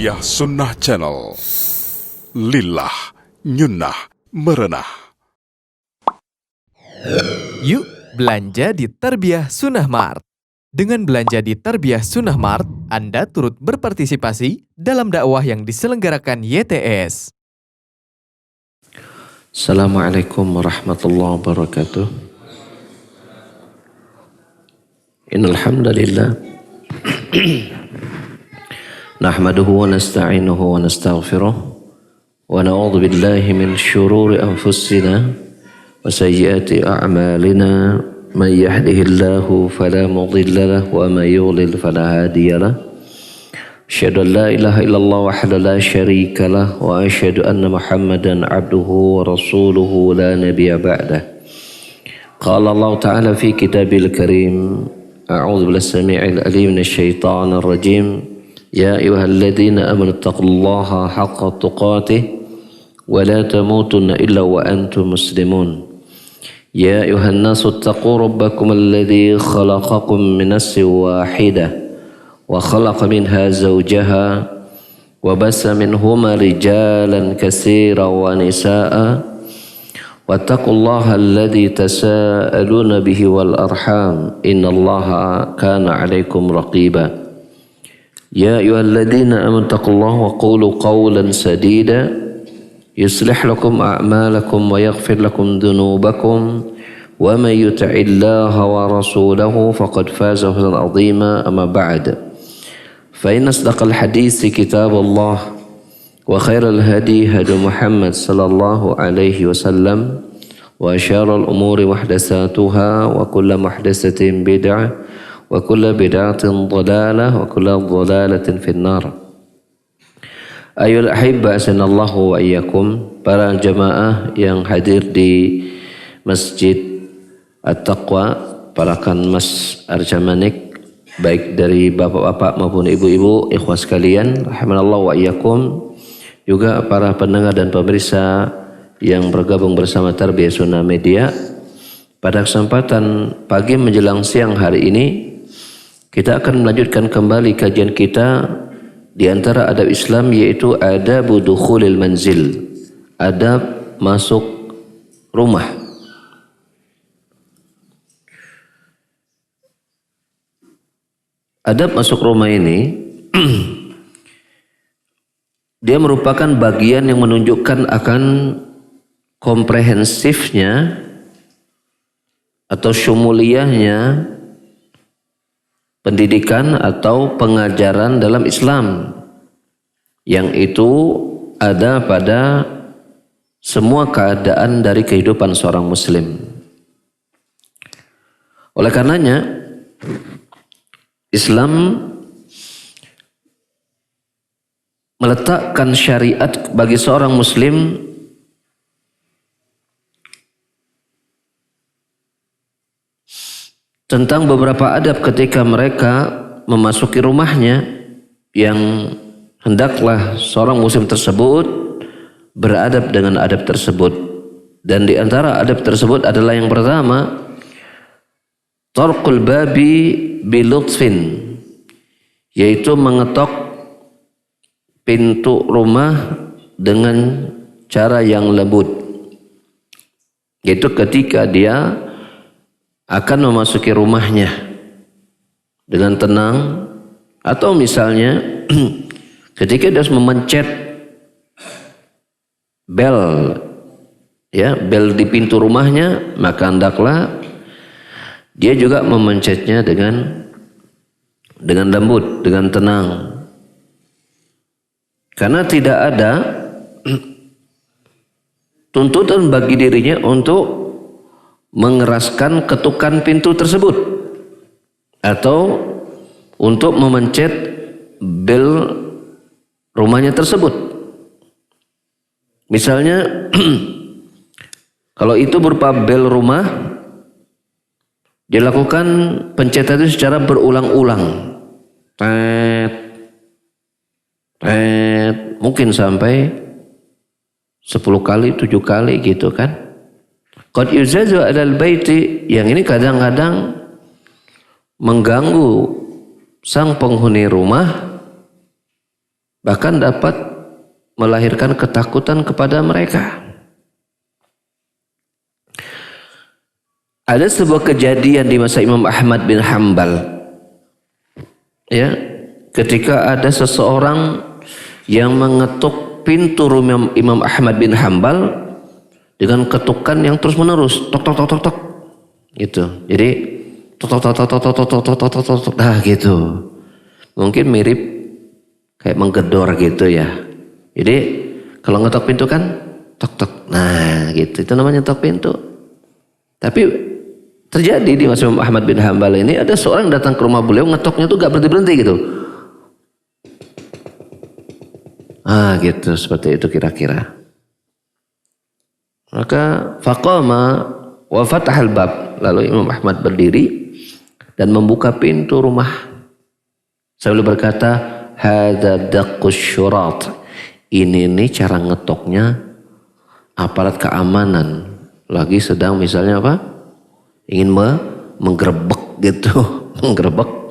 Tarbiyah Sunnah Channel. Lillah, nyunnah, merenah. Yuk belanja di Tarbiyah Sunnah Mart. Dengan belanja di Tarbiyah Sunnah Mart, Anda turut berpartisipasi dalam dakwah yang diselenggarakan YTS. Assalamualaikum warahmatullahi wabarakatuh. Innal hamdalillah nahmaduhu wa nasta'inuhu wa nastaghfiruh wa na'udzu billahi min shururi anfusina wa sayyiati a'malina man yahdihillahu fala mudilla lahu wa man yudlil fala hadiya lahu. Asyhadu an la ilaha illallah wahdahu la syarika lah wa asyhadu anna Muhammadan abduhu wa rasuluhu la nabiyya ba'dah. Qala Allah ta'ala fi kitabil karim, a'udzu billahi samii'il 'aliim minasy syaithaanir rajiim. Ya ayyuhalladzina amanu taqullaha haqqa tuqatih wa la tamutunna illa wa antum muslimun. Ya ayyuhan nasu taqu rabbakum alladzi khalaqakum min nafsin wahidah wa khalaqa minha zawjaha wa bassa minhuma rijalan katsiran wa nisaa'a wattaqullaha alladzi tasaaluna bihi wal arham innallaha kana 'alaikum raqiba. Ya ayyuhalladzina amanu taqullaha wa qulu qawlan sadida yuslih lakum a'malakum wa yaghfir lakum dhunubakum wa man yuti'illaha wa rasulahu faqad faza fawzan 'azima. Amma ba'd, fa inna asdaqal haditsi kitabullah wa khairal hadi hadi Muhammad sallallahu alaihi wasallam wa syarrul umuri muhdatsatuha wa kullu muhdatsatin bid'ah wa kullu bid'atin dhalalah wa kullu dhalalatin finnar. Ayyuhal ahibba asanallahu wa iyyakum, para jamaah yang hadir di Masjid At-Taqwa, para Kanmas Arjamanik, baik dari bapak-bapak maupun ibu-ibu, ikhwah sekalian, rahimanallahu wa iyyakum, juga para pendengar dan pemirsa yang bergabung bersama Tarbiyah Sunnah Media. Pada kesempatan pagi menjelang siang hari ini, kita akan melanjutkan kembali kajian kita di antara adab Islam, yaitu adab dukhulil manzil, adab masuk rumah. Adab masuk rumah ini dia merupakan bagian yang menunjukkan akan komprehensifnya atau syumuliyahnya pendidikan atau pengajaran dalam Islam, yang itu ada pada semua keadaan dari kehidupan seorang muslim. Oleh karenanya Islam meletakkan syariat bagi seorang muslim tentang beberapa adab ketika mereka memasuki rumahnya, yang hendaklah seorang muslim tersebut beradab dengan adab tersebut. Dan di antara adab tersebut adalah yang pertama, tarqul babi bilutfin, yaitu mengetok pintu rumah dengan cara yang lembut, yaitu ketika dia akan memasuki rumahnya dengan tenang, atau misalnya ketika dia harus memencet bel, ya, bel di pintu rumahnya, maka hendaklah dia juga memencetnya dengan lembut, dengan tenang, karena tidak ada tuntutan bagi dirinya untuk mengeraskan ketukan pintu tersebut atau untuk memencet bel rumahnya tersebut. Misalnya kalau itu berupa bel rumah, dilakukan pencetan itu secara berulang-ulang, mungkin sampai 10 kali, 7 kali gitu kan. Qad yuzazu alal baiti, yang ini kadang-kadang mengganggu sang penghuni rumah bahkan dapat melahirkan ketakutan kepada mereka. Ada sebuah kejadian di masa Imam Ahmad bin Hanbal, ya, ketika ada seseorang yang mengetuk pintu rumah Imam Ahmad bin Hanbal dengan ketukan yang terus menerus, tok tok tok tok tok, gitu. Jadi tok tok tok tok tok tok tok tok tok tok tok, nah gitu. Mungkin mirip kayak menggedor gitu ya. Jadi kalau ngetok pintu kan tok tok, nah gitu. Itu namanya tok pintu. Tapi terjadi di masa Imam Ahmad bin Hanbal ini ada seorang datang ke rumah beliau, ngetoknya tuh gak berhenti-berhenti gitu. Ah gitu, seperti itu kira-kira. Maka faqama wa fatahal bab, lalu Imam Ahmad berdiri dan membuka pintu rumah sambil berkata, hadza daqqus syurat. Ini nih cara ngetoknya aparat keamanan lagi sedang misalnya apa? Ingin menggerebek gitu, menggerebek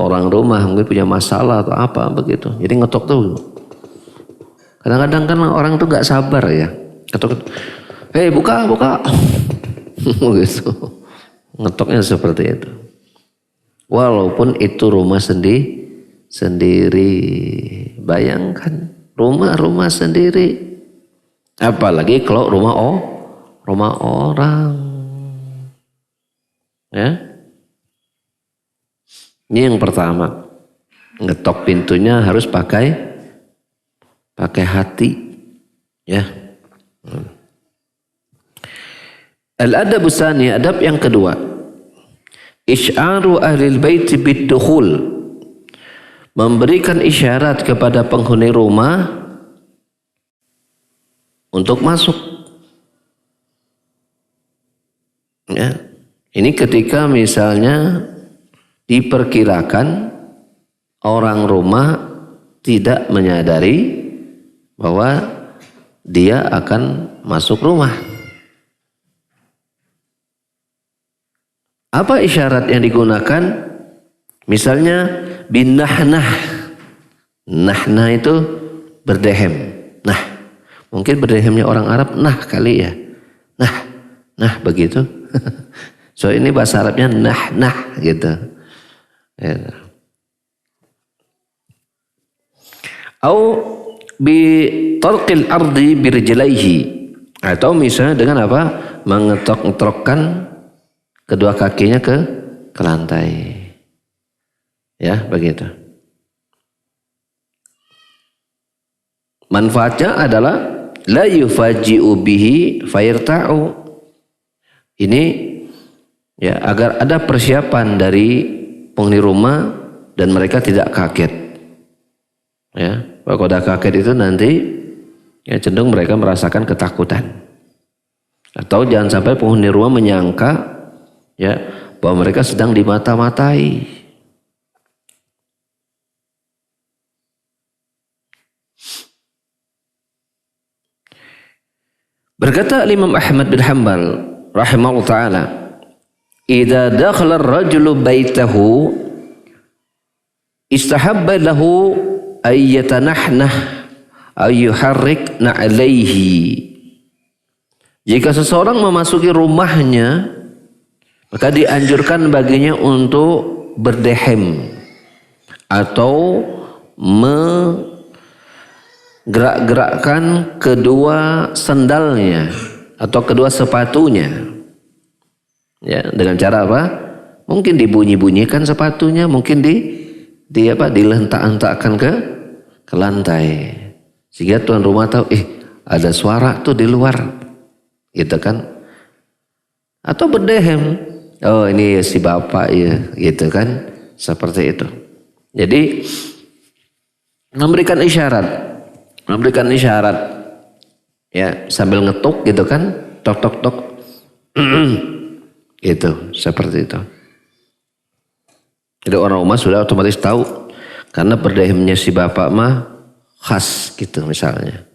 orang rumah mungkin punya masalah atau apa begitu. Jadi ngetok tuh. Kadang-kadang kan orang tuh nggak sabar ya. Ketok, hei buka, gitu. Ngetoknya seperti itu. Walaupun itu rumah sendiri, bayangkan rumah sendiri. Apalagi kalau rumah orang, ya. Ini yang pertama, ngetok pintunya harus pakai hati, ya. Al-adab tsani, adab yang kedua, isy'aru ahlil bait bid-dukhul, memberikan isyarat kepada penghuni rumah untuk masuk. Ya. Ini ketika misalnya diperkirakan orang rumah tidak menyadari bahwa dia akan masuk rumah. Apa isyarat yang digunakan? Misalnya bin nahnah. Nahnah itu berdehem. Nah, mungkin berdehemnya orang Arab nah kali ya. Nah begitu. So ini bahasa Arabnya nah gitu. Ya. Au bi tarqil ardi birjilaihi, atau misalnya dengan apa? Mengetok-ngetokkan kedua kakinya ke lantai. Ya, begitu. Manfaatnya adalah la yufaji'u bihi fayirta'u. Ini ya agar ada persiapan dari penghuni rumah dan mereka tidak kaget. Ya, kalau udah kaget itu nanti ya cenderung mereka merasakan ketakutan. Atau jangan sampai penghuni rumah menyangka ya bahwa mereka sedang dimata-matai. Berkata Imam Ahmad bin Hanbal rahimahullah taala, idza dakhala ar-rajulu baitahu istahabba lahu ay yatanahnah ay yuharrik na'alaihi. Jika seseorang memasuki rumahnya, maka dianjurkan baginya untuk berdehem atau menggerak-gerakkan kedua sandalnya atau kedua sepatunya. Ya, dengan cara apa? Mungkin dibunyi-bunyikan sepatunya, mungkin dilentak-lentakkan ke lantai. Sehingga tuan rumah tahu, ada suara tuh di luar. Gitu kan? Atau berdehem. Oh, ini si bapak ya, gitu kan? Seperti itu. Jadi memberikan isyarat ya sambil ngetuk gitu kan, tok tok tok gitu, seperti itu. Jadi orang rumah sudah otomatis tahu karena berdehemnya si bapak mah khas gitu misalnya.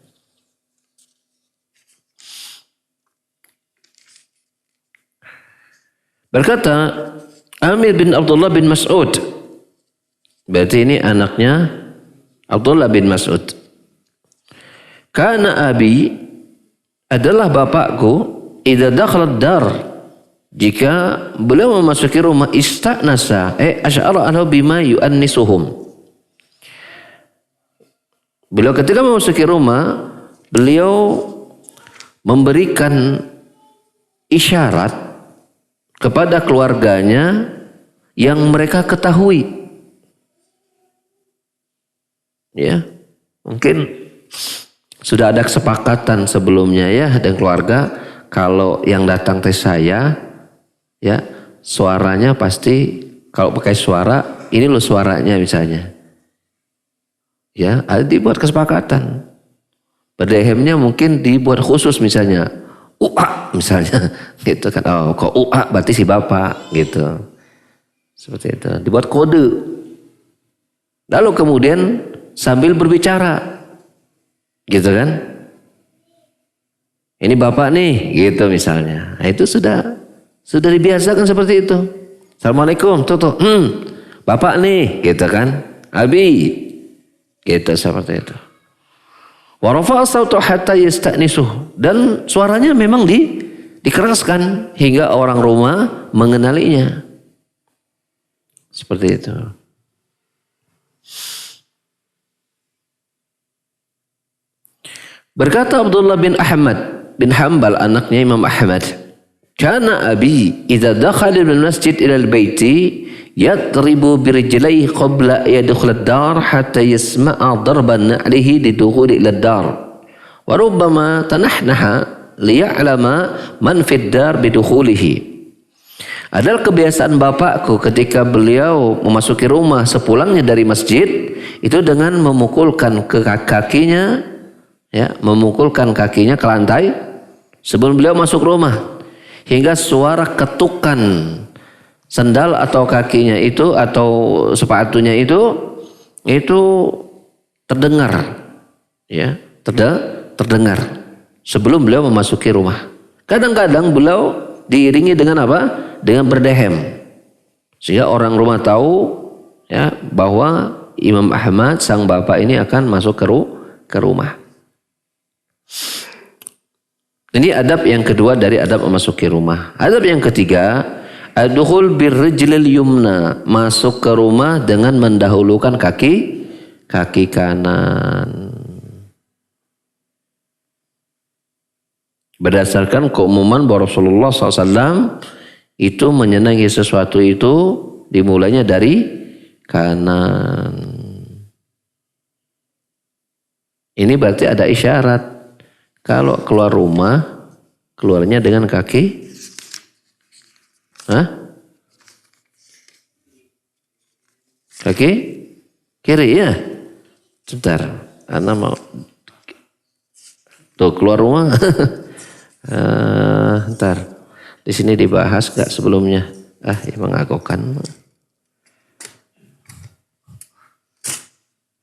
Berkata Amir bin Abdullah bin Mas'ud, berarti ini anaknya Abdullah bin Mas'ud. Kana abi, adalah bapakku, idza dakhala dar, jika beliau memasuki rumah, istanasa, asy'ara anhu bima yu'annisuhum. Beliau ketika memasuki rumah, beliau memberikan isyarat kepada keluarganya yang mereka ketahui. Ya, mungkin sudah ada kesepakatan sebelumnya ya dengan keluarga, kalau yang datang teh saya, ya suaranya pasti kalau pakai suara ini loh suaranya misalnya. Ya, ada dibuat kesepakatan. Berdehemnya mungkin dibuat khusus misalnya, misalnya, gitu kan. Oh, kok berarti si bapak, gitu. Seperti itu. Dibuat kode. Lalu kemudian sambil berbicara, gitu kan. Ini bapak nih, gitu misalnya. Nah, itu sudah dibiasakan seperti itu. Assalamualaikum, tuh. Bapak nih, gitu kan. Abi. Gitu seperti itu. Wa rafa'a sautu hatta yastanisuh, dan suaranya memang dikeraskan hingga orang rumah mengenalinya. Seperti itu. Berkata Abdullah bin Ahmad bin Hanbal, anaknya Imam Ahmad, kana abi idza dakhala bil masjid ila al-baiti yatribu birijlaihi qabla yadkhul ad-dar hatta yasma'a darban na'lihi lidukhul ila ad-dar wa rubbama tanahnaha liya'lama man fid dar bidukhulihi. Adalah kebiasaan bapakku ketika beliau memasuki rumah sepulangnya dari masjid, itu dengan memukulkan kakinya, ya, memukulkan kakinya ke lantai sebelum beliau masuk rumah, hingga suara ketukan sandal atau kakinya itu atau sepatunya itu terdengar, ya, terdengar sebelum beliau memasuki rumah. Kadang-kadang beliau diiringi dengan apa? Dengan berdehem, sehingga orang rumah tahu, ya, bahwa Imam Ahmad sang bapak ini akan masuk ke rumah. Ini adab yang kedua dari adab memasuki rumah. Adab yang ketiga, ad-dukhul birrijlil yumna, masuk ke rumah dengan mendahulukan kaki kanan. Berdasarkan keumuman bahwa Rasulullah SAW itu menyenangi sesuatu itu dimulainya dari kanan. Ini berarti ada isyarat. Kalau keluar rumah, keluarnya dengan kaki kaki kiri, ya. Sebentar, Ana mau tuh keluar rumah. Ntar di sini dibahas gak sebelumnya? Mengagokan.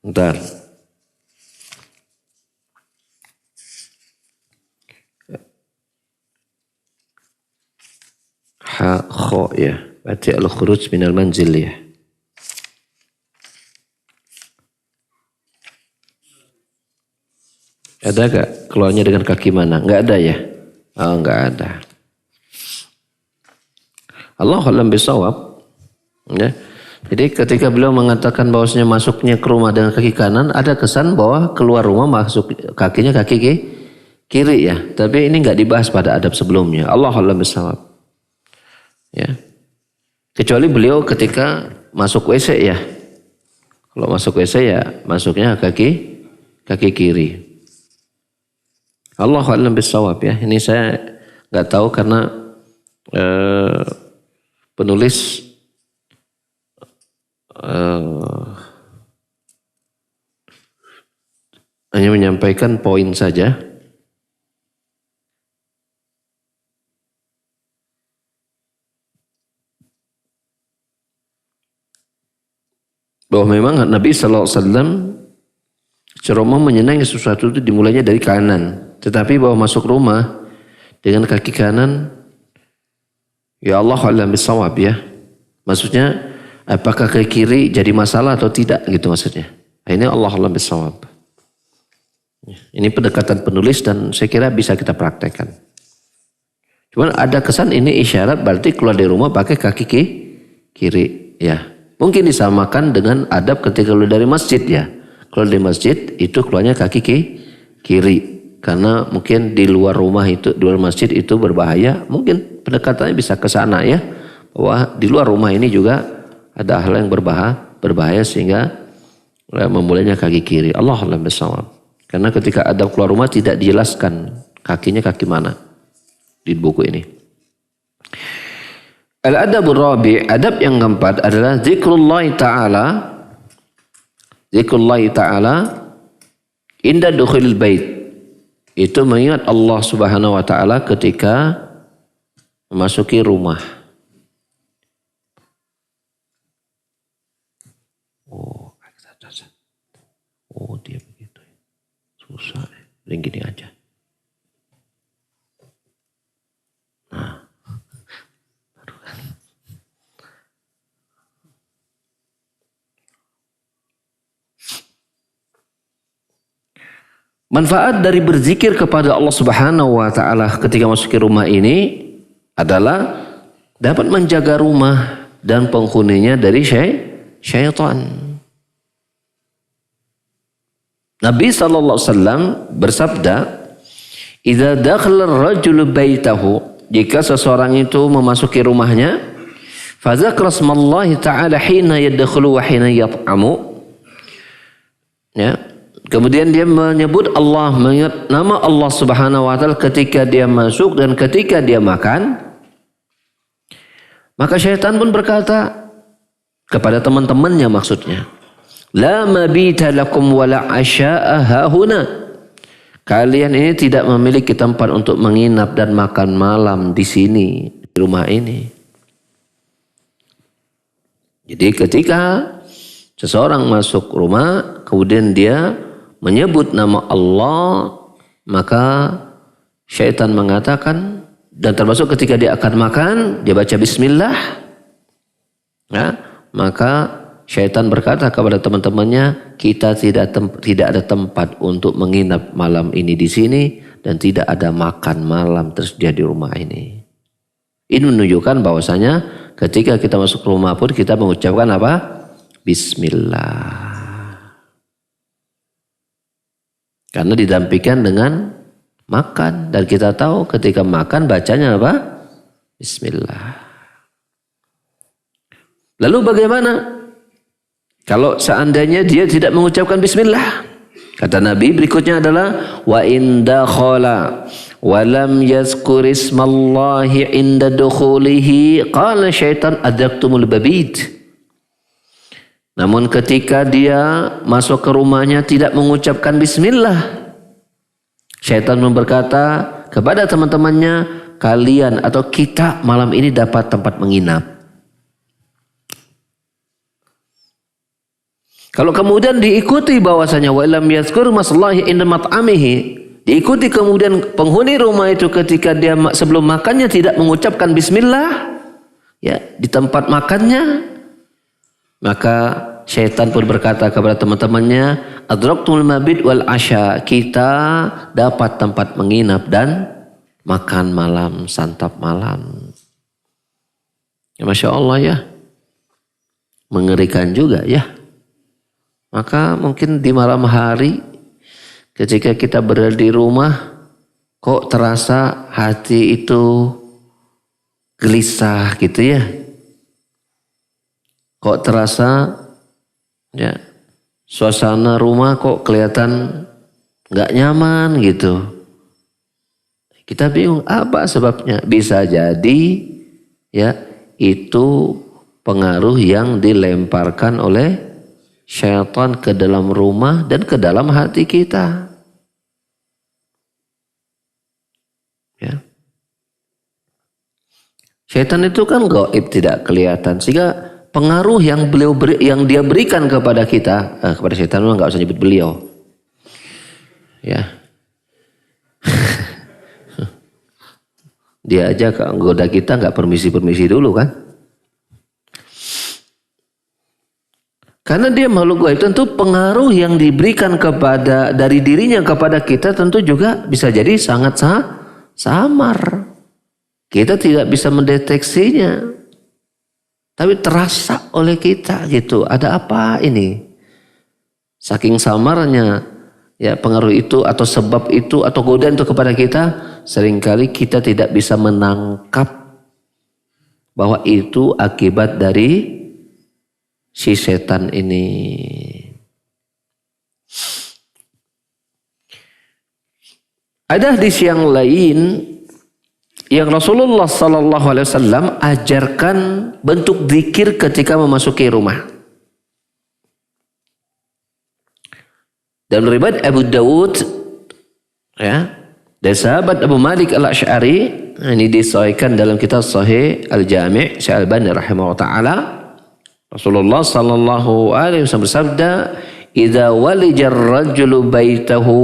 Ntar. Kho, ya, berarti al-khuruj minal manzil, ya. Ada gak keluarnya dengan kaki mana? Enggak ada, ya? Oh, enggak ada. Allahu a'lam bishawab. Ya. Jadi ketika beliau mengatakan bahwasanya masuknya ke rumah dengan kaki kanan, ada kesan bahwa keluar rumah masuk kakinya kaki kiri, ya. Tapi ini enggak dibahas pada adab sebelumnya. Allahu a'lam bishawab. Ya, kecuali beliau ketika masuk WC, ya. Kalau masuk WC, ya, masuknya kaki kiri. Allahu a'lam bishawab, ya. Ini saya nggak tahu karena penulis hanya menyampaikan poin saja. Bahwa memang Nabi SAW secara umum menyenangi sesuatu itu dimulainya dari kanan. Tetapi bahwa masuk rumah dengan kaki kanan, ya Allah a'lam bishawab, ya. Maksudnya apakah kaki kiri jadi masalah atau tidak, gitu maksudnya. Ini Allah bisawab. Ini pendekatan penulis dan saya kira bisa kita praktekkan. Cuman ada kesan ini isyarat berarti keluar dari rumah pakai kaki kiri. Ya, mungkin disamakan dengan adab ketika keluar dari masjid ya. Keluar dari masjid itu keluarnya kaki kiri. Karena mungkin di luar rumah itu, di luar masjid itu berbahaya. Mungkin pendekatannya bisa ke sana ya. Bahwa di luar rumah ini juga ada hal yang berbahaya sehingga memulainya kaki kiri. Allahu a'lam bishawab. Karena ketika adab keluar rumah tidak dijelaskan kakinya kaki mana di buku ini. Al-adabur rabi', adab yang keempat adalah zikrullah ta'ala. Zikrullah ta'ala inda dukhulil bait. Itu mengingat Allah Subhanahu wa taala ketika memasuki rumah. Oh dia begitu ya. Susah ya. Yang gini aja. Nah. Manfaat dari berzikir kepada Allah Subhanahu wa taala ketika masuki rumah ini adalah dapat menjaga rumah dan penghuninya dari syaitan. Nabi SAW bersabda, "Idza dakhala ar-rajulu baitahu," jika seseorang itu memasuki rumahnya, fa dzakara smallahi ta'ala hina yadkhulu wa hina yat'amu. Ya. Kemudian dia menyebut Allah, mengingat nama Allah Subhanahu wa taala ketika dia masuk dan ketika dia makan. Maka syaitan pun berkata kepada teman-temannya maksudnya, "La mabita lakum wala asya'a hahuna." Kalian ini tidak memiliki tempat untuk menginap dan makan malam di sini, di rumah ini. Jadi ketika seseorang masuk rumah, kemudian dia menyebut nama Allah, maka syaitan mengatakan, dan termasuk ketika dia akan makan, dia baca bismillah, ya, maka syaitan berkata kepada teman-temannya, kita tidak ada tempat untuk menginap malam ini di sini dan tidak ada makan malam tersedia di rumah ini. Ini menunjukkan bahwasanya ketika kita masuk rumah pun kita mengucapkan apa? Bismillah. Karena didampingkan dengan makan dan kita tahu ketika makan bacanya apa? Bismillah. Lalu bagaimana kalau seandainya dia tidak mengucapkan bismillah? Kata Nabi berikutnya adalah wa in dakhala wa lam yazkur ismallahi inda dukhulihi qala syaitan adraktumul babid. Namun ketika dia masuk ke rumahnya tidak mengucapkan bismillah, syaitan berkata kepada teman-temannya, kalian atau kita malam ini dapat tempat menginap. Kalau kemudian diikuti bahwasanya wa lam yazkur masallahi inda mat'amihi, diikuti kemudian penghuni rumah itu ketika dia sebelum makannya tidak mengucapkan bismillah ya di tempat makannya, maka syaitan pun berkata kepada teman-temannya, adraktumul mabit wal asya, kita dapat tempat menginap dan makan malam, santap malam. Ya, Masya Allah ya, mengerikan juga ya. Maka mungkin di malam hari ketika kita berada di rumah, kok terasa hati itu gelisah gitu ya. Kok terasa ya suasana rumah kok kelihatan nggak nyaman gitu. Kita bingung apa sebabnya. Bisa jadi ya itu pengaruh yang dilemparkan oleh syaitan ke dalam rumah dan ke dalam hati kita. Ya. Syaitan itu kan gaib, tidak kelihatan, sehingga pengaruh yang dia berikan kepada kita, kepada syaitan nggak usah nyebut beliau, ya. Dia aja goda kita nggak permisi dulu kan. Karena dia makhluk gaib, tentu pengaruh yang diberikan kepada dari dirinya kepada kita tentu juga bisa jadi sangat samar. Kita tidak bisa mendeteksinya. Tapi terasa oleh kita gitu. Ada apa ini? Saking samarnya ya pengaruh itu atau sebab itu atau godaan itu kepada kita, seringkali kita tidak bisa menangkap bahwa itu akibat dari si setan ini. Ada hadis yang lain yang Rasulullah sallallahu alaihi wasallam ajarkan bentuk zikir ketika memasuki rumah. Dan riwayat Abu Dawud ya, dari sahabat Abu Malik Al-Asy'ari, ini disahihkan dalam kitab Sahih Al-Jami' Syekh Albani rahimahullah taala. Rasulullah sallallahu alaihi wasallam bersabda, "Idza walijar rajulu baitahu,"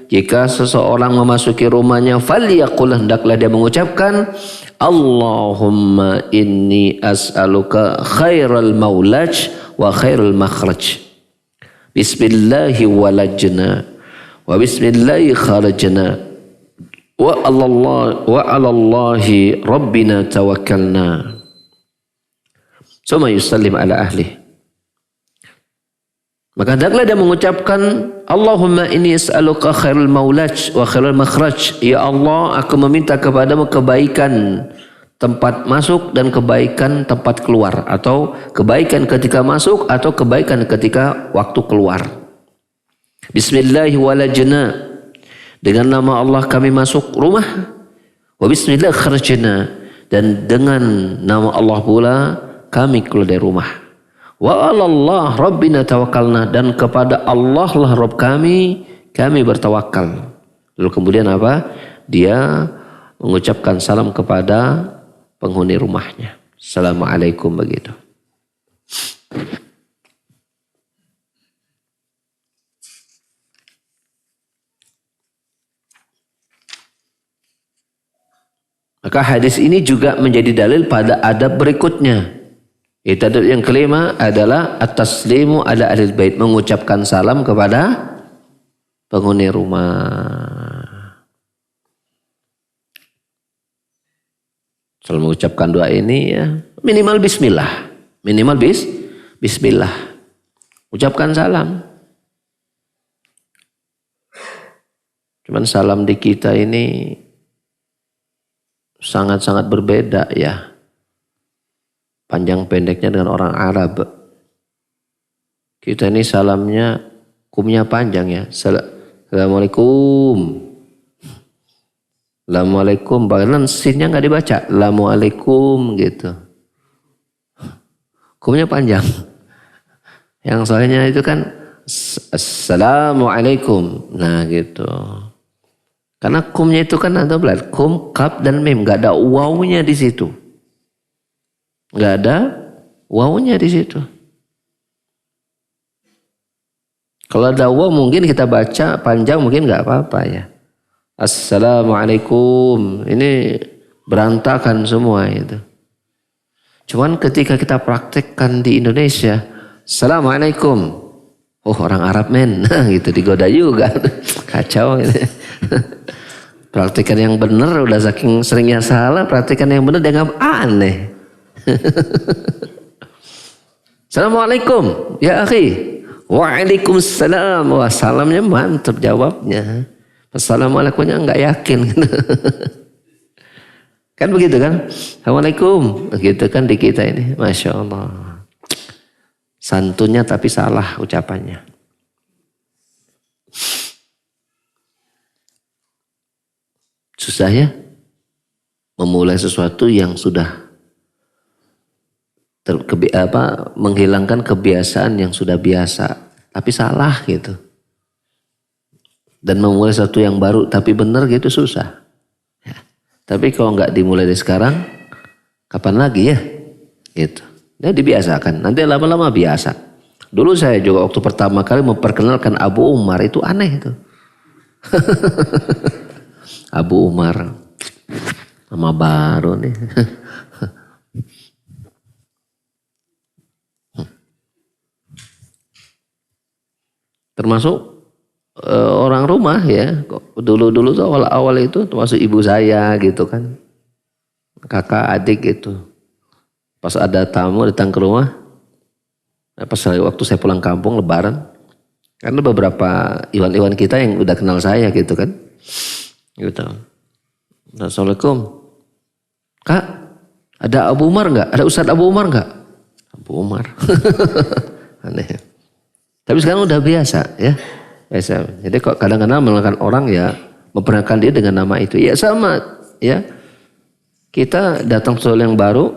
jika seseorang memasuki rumahnya, falyaqul, hendaklah dia mengucapkan, "Allahumma inni as'aluka khairal maulaj wa khairal makhraj. Bismillahi walajna wa bismillahi kharajna wa 'alallahi rabbina tawakkalna." Suma yusallim ala ahli. Maka hendaklah dia mengucapkan, Allahumma inni as'aluka khairul maulaj wa khairul makhraj. Ya Allah, aku meminta kepadamu kebaikan tempat masuk dan kebaikan tempat keluar, atau kebaikan ketika masuk atau kebaikan ketika waktu keluar. Bismillahi walajna, dengan nama Allah kami masuk rumah. Wa bismillah kharajna, dan dengan nama Allah pula kami keluar dari rumah. Wa 'alallah rabbina tawakkalna, dan kepada Allah lah Rabb kami bertawakal. Lalu kemudian apa? Dia mengucapkan salam kepada penghuni rumahnya. Assalamualaikum, begitu. Maka hadis ini juga menjadi dalil pada adab berikutnya. Itu adab yang kelima adalah at-taslimu ala ahlil bait, mengucapkan salam kepada penghuni rumah. Kalau mengucapkan doa ini ya minimal bismillah. Minimal bismillah. Ucapkan salam. Cuman salam di kita ini sangat-sangat berbeda ya. Panjang pendeknya dengan orang Arab. Kita ini salamnya kumnya panjang ya. Assalamualaikum. Assalamualaikum. Bahkan sinnya nggak dibaca. Assalamualaikum gitu. Kumnya panjang. Yang soalnya itu kan Assalamualaikum. Nah gitu. Karena kumnya itu kan ada belat. Kum, kaf, dan mim. Nggak ada wawunya di situ. Nggak ada wawunya di situ. Kalau ada waw mungkin kita baca panjang mungkin nggak apa-apa ya. Assalamualaikum. Ini berantakan semua itu. Cuman ketika kita praktekkan di Indonesia, Assalamualaikum. Oh, orang Arab men, gitu digoda juga. Kacau gitu. Praktekkan yang benar, udah saking seringnya salah, praktekkan yang benar dianggap aneh. Assalamualaikum ya akhi. Waalaikumsalam. Wah, salamnya mantap jawabnya. Assalamualaikumnya enggak yakin. Kan begitu kan? Assalamualaikum. Begitu kan di kita ini. Masya Allah. Santunnya tapi salah ucapannya. Susah ya memulai sesuatu yang sudah menghilangkan kebiasaan yang sudah biasa tapi salah gitu, dan memulai sesuatu yang baru tapi benar gitu susah ya. Tapi kalau nggak dimulai dari sekarang kapan lagi ya gitu. Dia dibiasakan, nanti lama-lama biasa. Dulu saya juga waktu pertama kali memperkenalkan Abu Umar itu aneh itu. Abu Umar nama baru nih. termasuk orang rumah ya. Dulu tuh awal-awal itu termasuk ibu saya gitu kan. Kakak, adik gitu. Pas ada tamu datang ke rumah, pas waktu saya pulang kampung lebaran, karena beberapa iwan-iwan kita yang udah kenal saya gitu kan. Gitu. Assalamualaikum. Kak, ada Abu Umar enggak? Ada Ustadz Abu Umar enggak? Abu Umar. Aneh. Tapi sekarang udah biasa ya. Biasa. Jadi kok kadang-kadang menggunakan orang ya memperkenalkan dia dengan nama itu. Ya sama ya. Kita datang sesuatu yang baru,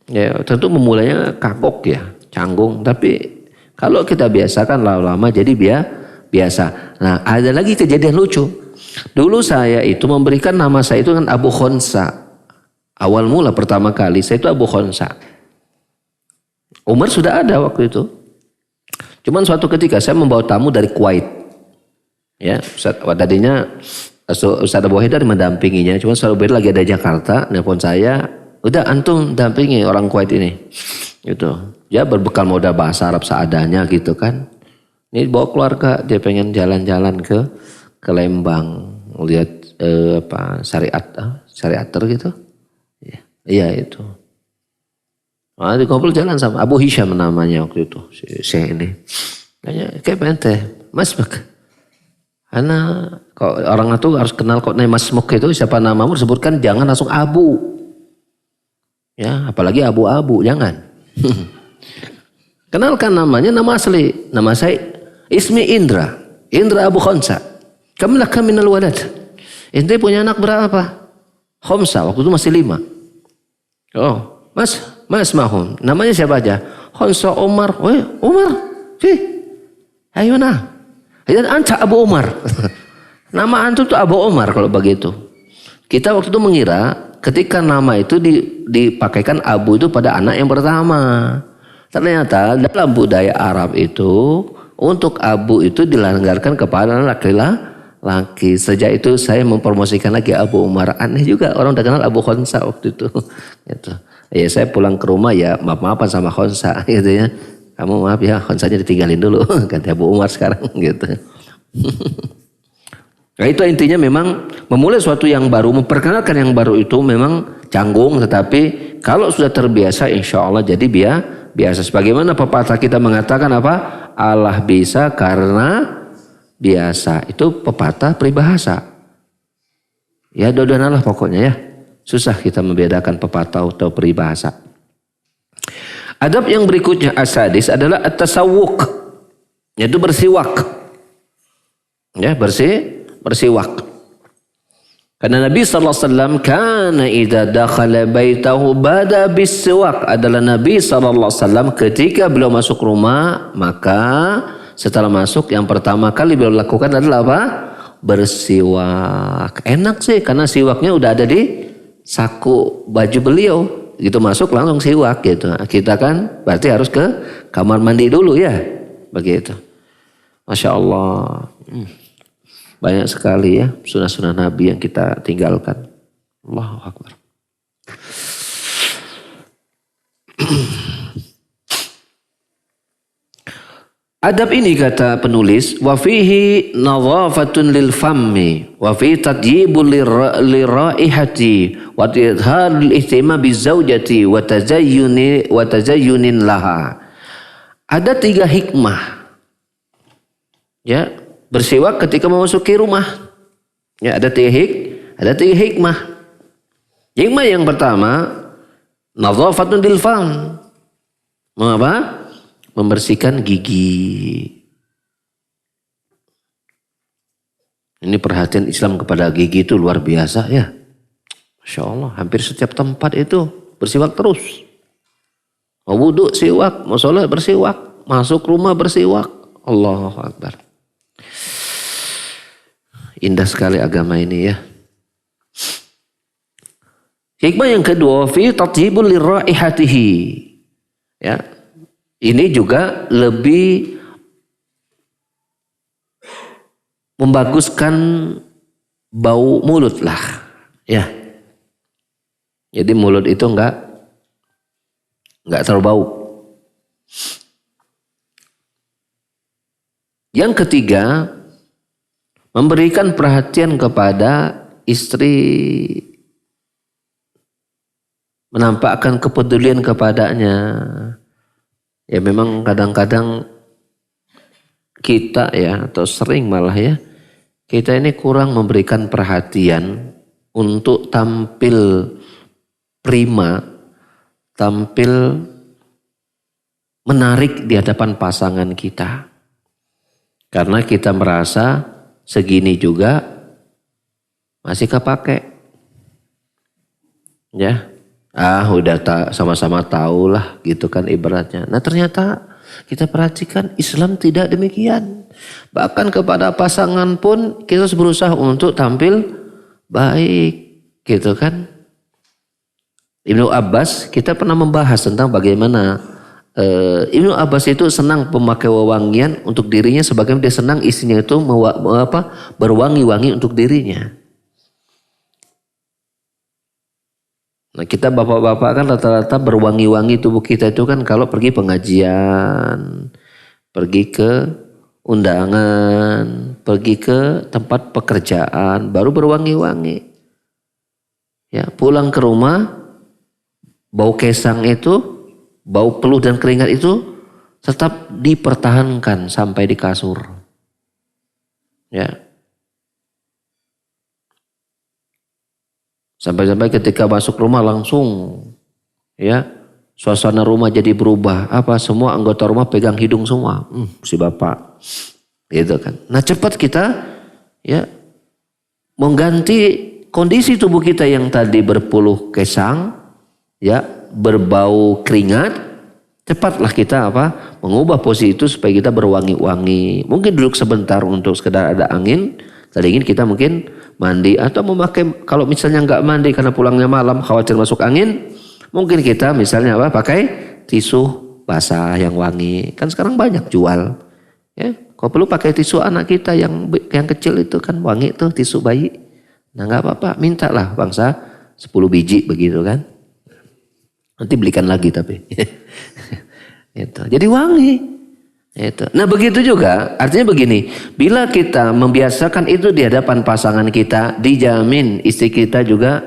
ya tentu memulainya kagok ya, canggung. Tapi kalau kita biasakan lama-lama jadi biasa. Nah ada lagi kejadian lucu. Dulu saya itu memberikan nama saya itu dengan Abu Khonsa. Awal mula pertama kali saya itu Abu Khonsa. Umar sudah ada waktu itu. Cuman suatu ketika saya membawa tamu dari Kuwait. Ya, tadinya Ustaz Abu Haidar mendampinginya, cuma Ustaz Abu Haidar lagi ada Jakarta, nelpon saya, udah antum dampingi orang Kuwait ini, gitu. Ya berbekal modal bahasa Arab seadanya gitu kan. Ini bawa keluarga, dia pengen jalan-jalan ke Lembang, lihat syariater gitu. Iya itu. Nah, di ngobrol jalan sama Abu Hisham namanya waktu itu, si ini. Tanya, kayak pente, Mas Bek. Karena kok orang itu harus kenal kok nama Smuk itu siapa namamu disebutkan jangan langsung Abu. Ya, apalagi abu-abu jangan. Kenalkan namanya nama asli. Nama saya Ismi Indra. Indra Abu Khonsa. Kam laka minal walad. Ente punya anak berapa? Khomsa, waktu itu masih 5. Oh, Mas Mahun. Namanya siapa aja? Khonsa Umar. Oh, Umar. Ayo nah. Dan anta Abu Umar. Nama antum itu Abu Umar kalau begitu. Kita waktu itu mengira ketika nama itu dipakaikan Abu itu pada anak yang pertama. Ternyata dalam budaya Arab itu untuk Abu itu dilanggarkan kepada laki-laki. Sejak itu saya mempromosikan lagi Abu Umar. Aneh juga orang udah kenal Abu Khonsa waktu itu. Gitu. Ya saya pulang ke rumah ya maaf-maafan sama Khonsa gitu ya. Kamu maaf ya, Khonsanya ditinggalin dulu, kata Abu Umar sekarang gitu. Nah itu intinya memang memulai sesuatu yang baru, memperkenalkan yang baru itu memang canggung, tetapi kalau sudah terbiasa insya Allah jadi biasa. Sebagaimana pepatah kita mengatakan apa? Allah bisa karena biasa. Itu pepatah peribahasa. Ya dodanalah pokoknya ya. Susah kita membedakan pepatah atau peribahasa. Adab yang berikutnya asadis adalah at-tasawwuk, yaitu bersiwak. Ya, bersiwak. Karena Nabi sallallahu alaihi wasallam kana idza dakhala baitahu bada bis-siwak, adalah Nabi sallallahu alaihi wasallam ketika beliau masuk rumah, maka setelah masuk yang pertama kali beliau lakukan adalah apa? Bersiwak. Enak sih karena siwaknya udah ada di saku baju beliau. Gitu masuk langsung siwak gitu. Kita kan berarti harus ke kamar mandi dulu ya. Begitu. Masya Allah. Banyak sekali ya sunah-sunah Nabi yang kita tinggalkan. Allahu Akbar. Adab ini kata penulis, wa fihi nadhafatun lil fammi wa fi tadyibul liraihati wa idharul ihtimam bizaujati wa tazayyunin laha. Ada 3 hikmah. Ya, bersiwak ketika memasuki rumah. Ya, ada 3 hikmah. Hikmah yang pertama, nadhafatun lil fam. Mengapa? Membersihkan gigi. Ini perhatian Islam kepada gigi itu luar biasa ya. Masya Allah, hampir setiap tempat itu bersiwak terus. Mau wudhu siwak, mau sholat bersiwak, masuk rumah bersiwak. Allahu Akbar. Indah sekali agama ini ya. Hikmah yang kedua, fi tatyibul liraihatihi. Ya. Ini juga lebih membaguskan bau mulut lah, ya. Jadi mulut itu enggak terbau. Yang ketiga, memberikan perhatian kepada istri, menampakkan kepedulian kepadanya. Ya memang kadang-kadang kita ya, atau sering malah ya, kita ini kurang memberikan perhatian untuk tampil prima, tampil menarik di hadapan pasangan kita. Karena kita merasa segini juga masih kepake. Ya. Udah sama-sama tahu lah gitu kan ibaratnya. Nah ternyata kita perhatikan Islam tidak demikian. Bahkan kepada pasangan pun kita harus berusaha untuk tampil baik gitu kan. Ibnu Abbas, kita pernah membahas tentang bagaimana Ibnu Abbas itu senang memakai wewangian untuk dirinya, sebagaimana dia senang istrinya itu berwangi-wangi untuk dirinya. Nah kita bapak-bapak kan rata-rata berwangi-wangi tubuh kita itu kan kalau pergi pengajian, pergi ke undangan, pergi ke tempat pekerjaan, baru berwangi-wangi. Ya, pulang ke rumah, bau kesang itu, bau peluh dan keringat itu tetap dipertahankan sampai di kasur. Ya. Sampai-sampai ketika masuk rumah langsung ya suasana rumah jadi berubah. Semua anggota rumah pegang hidung semua. Si bapak. Gitu kan. Nah cepat kita ya mengganti kondisi tubuh kita yang tadi berpeluh kesang, ya berbau keringat. Cepatlah kita mengubah posisi itu supaya kita berwangi-wangi. Mungkin duduk sebentar untuk sekedar ada angin. Tadi ingin kita mungkin mandi atau memakai, kalau misalnya nggak mandi karena pulangnya malam khawatir masuk angin, mungkin kita misalnya pakai tisu basah yang wangi. Kan sekarang banyak jual. Ya, kalau perlu pakai tisu anak kita yang kecil itu kan wangi tuh, tisu bayi. Nah nggak apa-apa, mintalah bangsa 10 biji begitu kan. Nanti belikan lagi tapi. Itu. Jadi wangi. Itu. Nah begitu juga artinya begini, bila kita membiasakan itu di hadapan pasangan kita, dijamin istri kita juga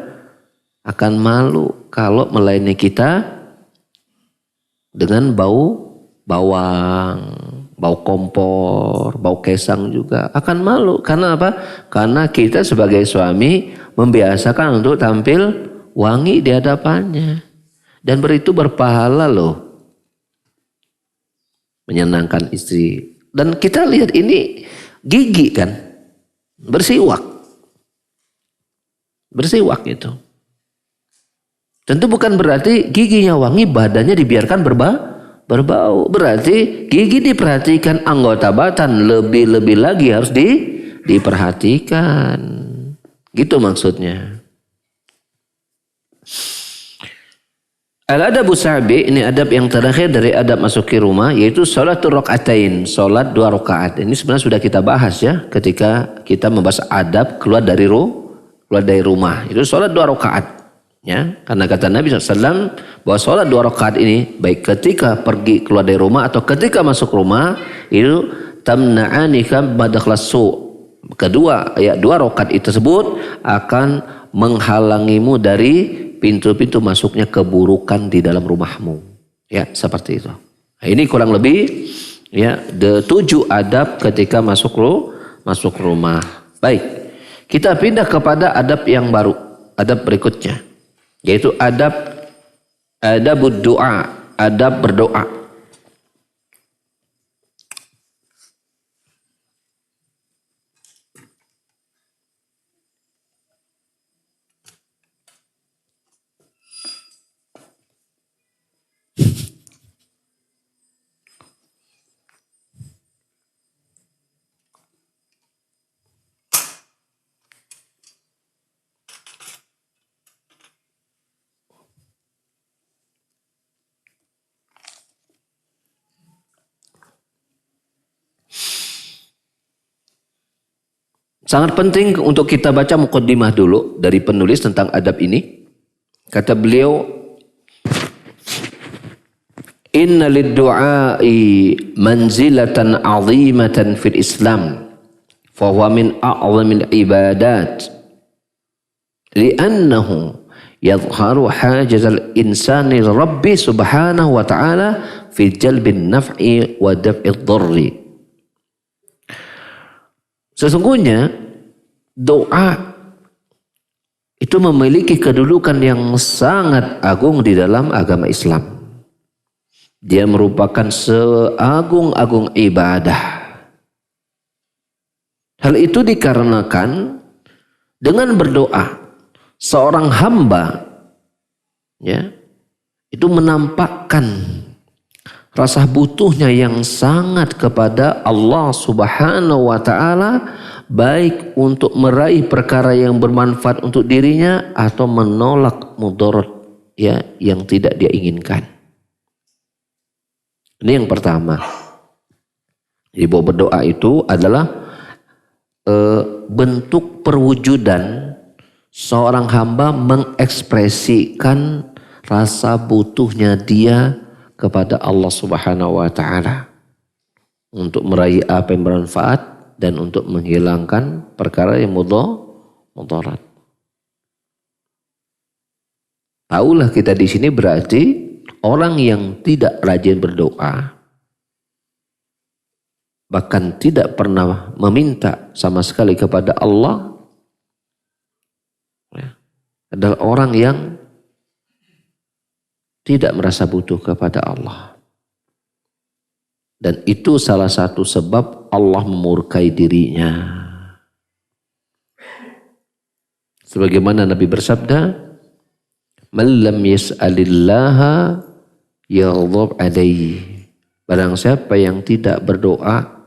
akan malu kalau melayani kita dengan bau bawang, bau kompor, bau kesang juga akan malu. Karena apa? Karena kita sebagai suami membiasakan untuk tampil wangi di hadapannya, dan itu berpahala loh. Menyenangkan istri. Dan kita lihat ini gigi kan. Bersiwak. Bersiwak itu. Tentu bukan berarti giginya wangi badannya dibiarkan berbau. Berarti gigi diperhatikan, anggota badan lebih-lebih lagi harus diperhatikan. Gitu maksudnya. Al-adabu sabi, ini adab yang terakhir dari adab masuki rumah, yaitu sholatul rakaatain, sholat 2 rakaat. Ini sebenarnya sudah kita bahas ya ketika kita membahas adab keluar dari rumah. Itu sholat 2 rakaat. Ya, karena kata Nabi SAW bahwa sholat 2 rakaat ini baik ketika pergi keluar dari rumah atau ketika masuk rumah itu tamna'anika badakhlas su. Kedua, ya 2 rakaat itu tersebut akan menghalangimu dari pintu-pintu masuknya keburukan di dalam rumahmu. Ya, seperti itu. Nah, ini kurang lebih ya 7 adab ketika masuk rumah. Baik. Kita pindah kepada adab yang baru, adab berikutnya, yaitu adab doa, adab berdoa. Sangat penting untuk kita baca muqaddimah dulu dari penulis tentang adab ini. Kata beliau, inna lid-du'ai manzilatan 'azimatan fil Islam fa huwa min a'zamil ibadat li'annahu yadhharu hajazal insani rabbi subhanahu wa ta'ala fi jalbin naf'i wa daf'id dharri. Sesungguhnya doa itu memiliki kedudukan yang sangat agung di dalam agama Islam. Dia merupakan seagung-agung ibadah. Hal itu dikarenakan dengan berdoa seorang hamba ya itu menampakkan rasa butuhnya yang sangat kepada Allah Subhanahu wa ta'ala, baik untuk meraih perkara yang bermanfaat untuk dirinya atau menolak mudarat ya yang tidak dia inginkan. Ini yang pertama. Jadi bahwa berdoa itu adalah bentuk perwujudan seorang hamba mengekspresikan rasa butuhnya dia kepada Allah Subhanahu wa ta'ala untuk meraih apa yang bermanfaat dan untuk menghilangkan perkara yang mudarat. Taulah kita di sini berarti orang yang tidak rajin berdoa, bahkan tidak pernah meminta sama sekali kepada Allah, adalah orang yang tidak merasa butuh kepada Allah. Dan itu salah satu sebab Allah memurkai dirinya. Sebagaimana Nabi bersabda, "Man lam yas'alillaha yaghdab alaihi." Barang siapa yang tidak berdoa,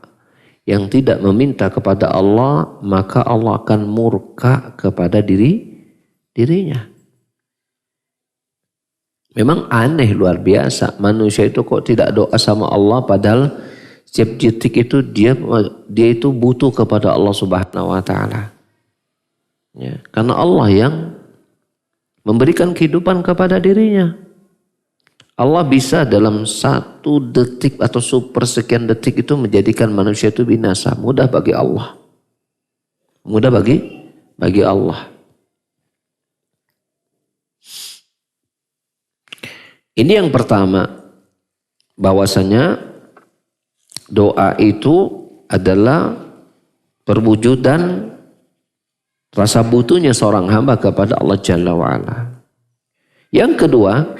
yang tidak meminta kepada Allah, maka Allah akan murka kepada dirinya. Memang aneh luar biasa, manusia itu kok tidak doa sama Allah padahal setiap detik itu dia itu butuh kepada Allah Subhanahu wa ta'ala. Ya, karena Allah yang memberikan kehidupan kepada dirinya. Allah bisa dalam 1 detik atau sepersekian detik itu menjadikan manusia itu binasa. Mudah bagi Allah. Mudah bagi Allah. Ini yang pertama, bahwasanya doa itu adalah perwujudan rasa butuhnya seorang hamba kepada Allah Jalla wa'ala. Yang kedua,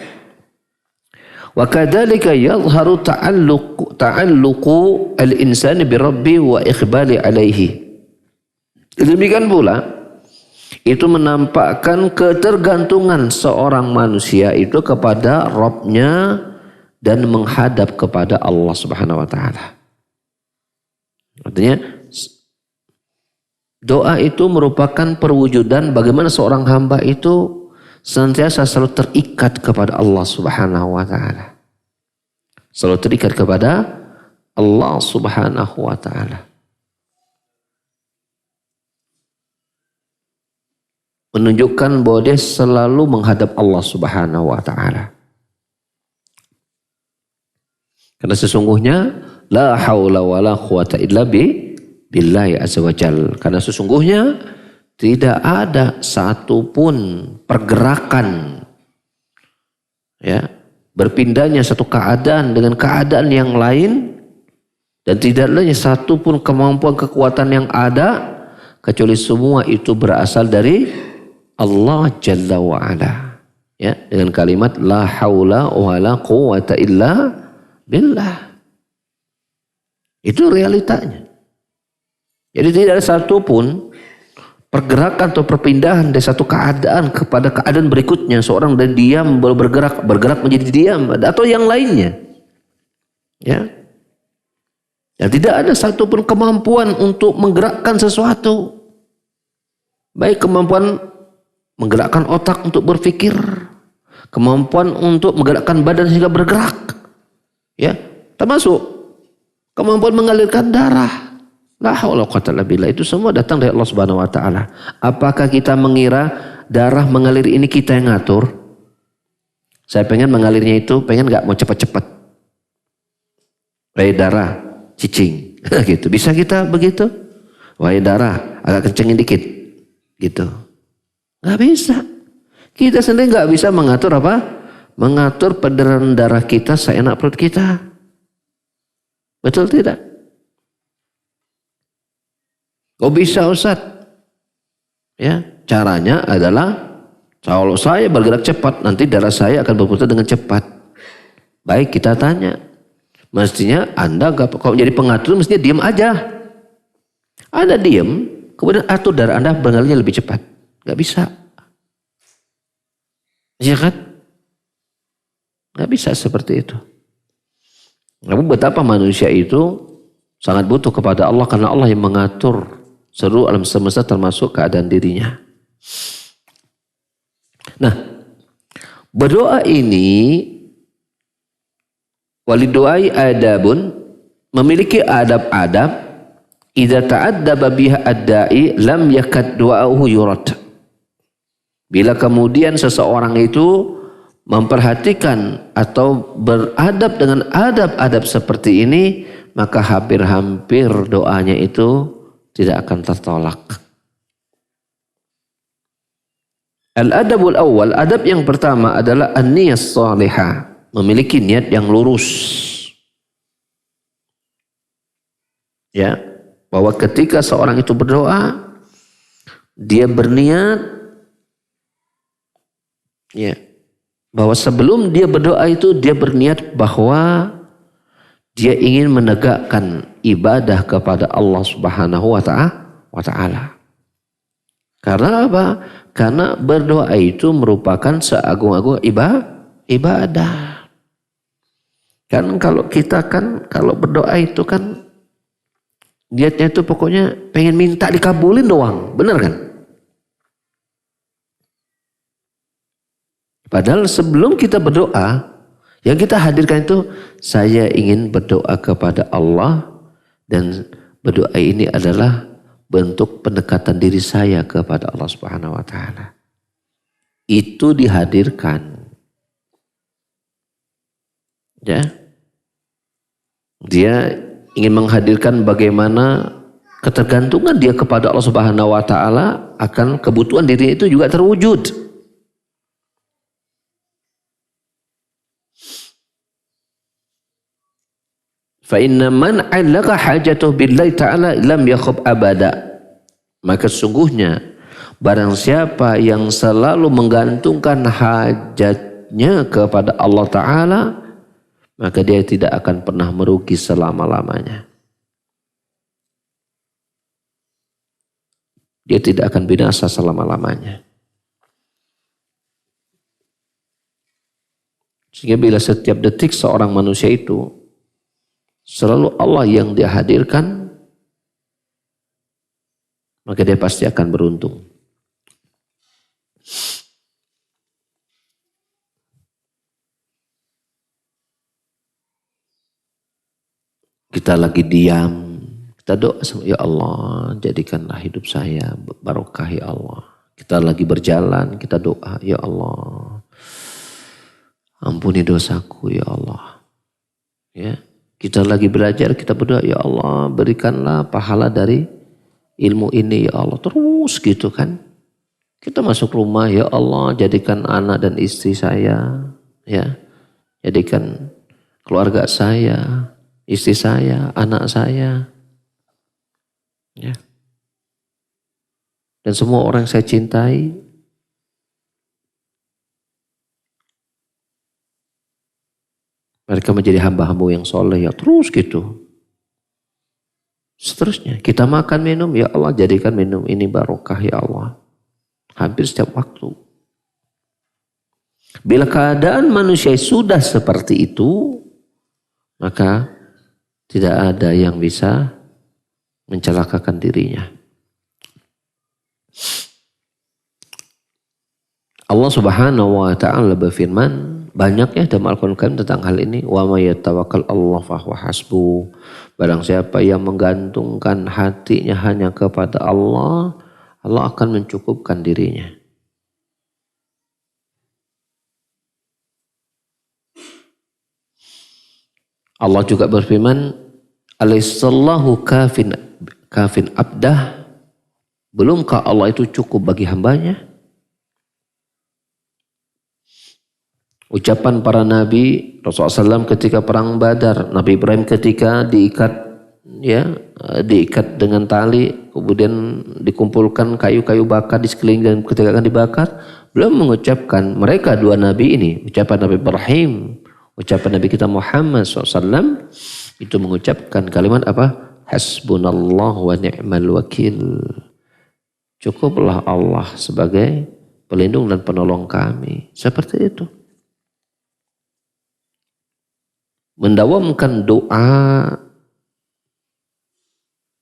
wa kadzalika yadhharu ta'alluqu al-insani bi rabbi wa iqbali alaihi. Demikian pula itu menampakkan ketergantungan seorang manusia itu kepada Rabb-nya dan menghadap kepada Allah Subhanahu wa ta'ala. Artinya doa itu merupakan perwujudan bagaimana seorang hamba itu senantiasa selalu terikat kepada Allah Subhanahu wa ta'ala. Selalu terikat kepada Allah Subhanahu wa ta'ala. Menunjukkan bahwa dia selalu menghadap Allah Subhanahu wa ta'ala. Karena sesungguhnya la haula wa la quwata illa billahi azza wa jal. Karena sesungguhnya tidak ada satupun pergerakan ya, berpindahnya satu keadaan dengan keadaan yang lain, dan tidak adanya satupun kemampuan kekuatan yang ada kecuali semua itu berasal dari Allah Jalla wa'ala. Ya, dengan kalimat la haula wa la quwata illa billah. Itu realitanya. Jadi tidak ada satupun pergerakan atau perpindahan dari satu keadaan kepada keadaan berikutnya. Seorang dari diam bergerak menjadi diam atau yang lainnya. Ya. Dan tidak ada satupun kemampuan untuk menggerakkan sesuatu. Baik kemampuan menggerakkan otak untuk berpikir, kemampuan untuk menggerakkan badan sehingga bergerak, ya, termasuk kemampuan mengalirkan darah. La haula quwata illa billah, itu semua datang dari Allah Subhanahu wa ta'ala. Apakah kita mengira darah mengalir ini kita yang ngatur? Saya pengen mengalirnya itu, pengen nggak mau cepat-cepat, Wahai darah, cicing. Gitu. Bisa kita begitu? Wahai darah, agak kencengin dikit. Gitu. Nggak bisa. Kita sendiri nggak bisa mengatur apa? Mengatur peredaran darah kita seenak perut kita. Betul tidak? Oh bisa Ustaz. Ya, caranya adalah kalau saya bergerak cepat, nanti darah saya akan berputar dengan cepat. Baik, kita tanya. Mestinya Anda kalau jadi pengatur mestinya diam aja. Anda diam, kemudian atur darah Anda mengalirnya lebih cepat. Gak bisa. Iya kan? Gak bisa seperti itu. Namun betapa manusia itu sangat butuh kepada Allah karena Allah yang mengatur seluruh alam semesta termasuk keadaan dirinya. Nah, berdoa ini walidoai adabun, memiliki adab-adab. Idza ta'addaba biha ad-da'i lam yakad du'auhu yurad. Bila kemudian seseorang itu memperhatikan atau beradab dengan adab-adab seperti ini, maka hampir-hampir doanya itu tidak akan tertolak. Al-adabul awal, adab yang pertama adalah an-niyas salihah, memiliki niat yang lurus. Ya, bahwa ketika seorang itu berdoa, dia berniat, ya, bahwa sebelum dia berdoa itu dia berniat bahwa dia ingin menegakkan ibadah kepada Allah Subhanahu wa Ta'ala. Karena apa? Karena berdoa itu merupakan seagung-agung ibadah. Kan kalau kita kan kalau berdoa itu kan niatnya itu pokoknya pengen minta dikabulin doang, benar kan? Padahal sebelum kita berdoa, yang kita hadirkan itu saya ingin berdoa kepada Allah dan berdoa ini adalah bentuk pendekatan diri saya kepada Allah Subhanahu wa Ta'ala. Itu dihadirkan. Ya. Dia ingin menghadirkan bagaimana ketergantungan dia kepada Allah Subhanahu wa Ta'ala akan kebutuhan diri itu juga terwujud. Fa inna man 'allaqa hajatuhu billahi ta'ala lam yakhub abada. Maka sungguhnya barang siapa yang selalu menggantungkan hajatnya kepada Allah Ta'ala, maka dia tidak akan pernah merugi selama-lamanya. Dia tidak akan binasa selama-lamanya. Sehingga bila setiap detik seorang manusia itu selalu Allah yang dia hadirkan, maka dia pasti akan beruntung. Kita lagi diam, kita doa sama ya Allah, jadikanlah hidup saya barokah ya Allah. Kita lagi berjalan, kita doa ya Allah, ampuni dosaku ya Allah. Ya. Kita lagi belajar, kita berdoa, ya Allah berikanlah pahala dari ilmu ini ya Allah. Terus gitu kan. Kita masuk rumah, ya Allah jadikan anak dan istri saya. Ya, jadikan keluarga saya, istri saya, anak saya. Ya. Dan semua orang saya cintai. Mereka menjadi hamba-hamba yang soleh ya terus gitu. Seterusnya kita makan minum ya Allah jadikan minum ini barokah ya Allah. Hampir setiap waktu. Bila keadaan manusia sudah seperti itu, maka tidak ada yang bisa mencelakakan dirinya. Allah Subhanahu wa Ta'ala berfirman, banyak ya dalam Al-Quran tentang hal ini. Wa may yatawakkal Allah fahuwa hasbuh. Barang siapa yang menggantungkan hatinya hanya kepada Allah, Allah akan mencukupkan dirinya. Allah juga berfirman, alaihissallahu kafin abdah. Belumkah Allah itu cukup bagi hambanya? Ucapan para nabi, Rasulullah SAW ketika perang Badar, Nabi Ibrahim ketika diikat dengan tali, kemudian dikumpulkan kayu-kayu bakar di sekeliling dan ketika akan dibakar, belum mengucapkan, mereka dua nabi ini, ucapan Nabi Ibrahim, ucapan Nabi kita Muhammad SAW, itu mengucapkan kalimat apa? Hasbunallah wa ni'mal wakil. Cukuplah Allah sebagai pelindung dan penolong kami. Seperti itu. Mendawamkan doa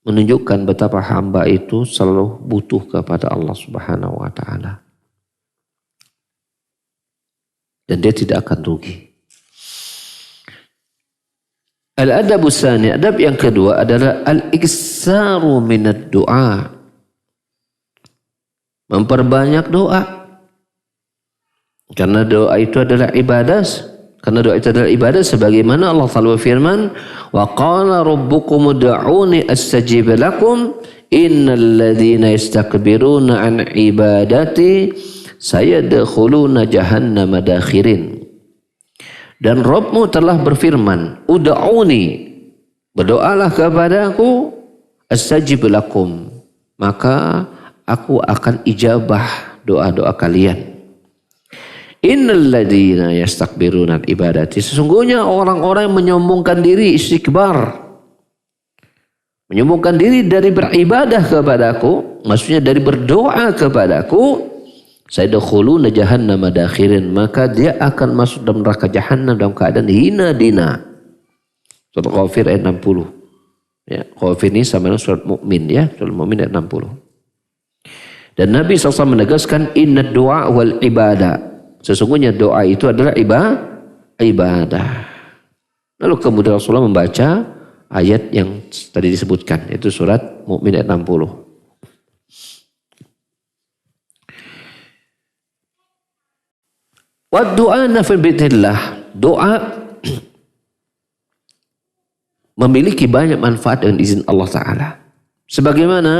menunjukkan betapa hamba itu selalu butuh kepada Allah Subhanahu wa taala. Dan dia tidak akan rugi. Al-adabu tsani, adab yang kedua adalah al-iksaru minad doa. Memperbanyak doa. Karena doa itu adalah ibadah. Karena doa itu adalah ibadah sebagaimana Allah Ta'ala firman, wa qala rabbukum ud'uni astajib lakum innal ladzina yastakbiruna an ibadati sayadkhuluna jahannama dakhirin. Dan Rabbmu telah berfirman, ud'uni, berdoalah kepadaku, astajib lakum, maka aku akan ijabah doa-doa kalian. Innal ladzina yastakbiruna an ibadati, sesungguhnya orang-orang yang menyombongkan diri, istikbar, menyombongkan diri dari beribadah kepadaku, maksudnya dari berdoa kepadaku, sayadkhuluna jahannama dakhirin, maka dia akan masuk dalam neraka jahanam dalam keadaan hina dina. Surat Ghafir ayat 60. Ya, Ghafir ini sama dengan surat Mukmin ya, surat Mukmin ayat 60. Dan Nabi SAW menegaskan inna doa wal ibadah, sesungguhnya doa itu adalah ibadah. Lalu kemudian Rasulullah membaca ayat yang tadi disebutkan, yaitu surat Mukmin ayat 60. Wa du'a fi baitillah, doa memiliki banyak manfaat dengan izin Allah Ta'ala. Sebagaimana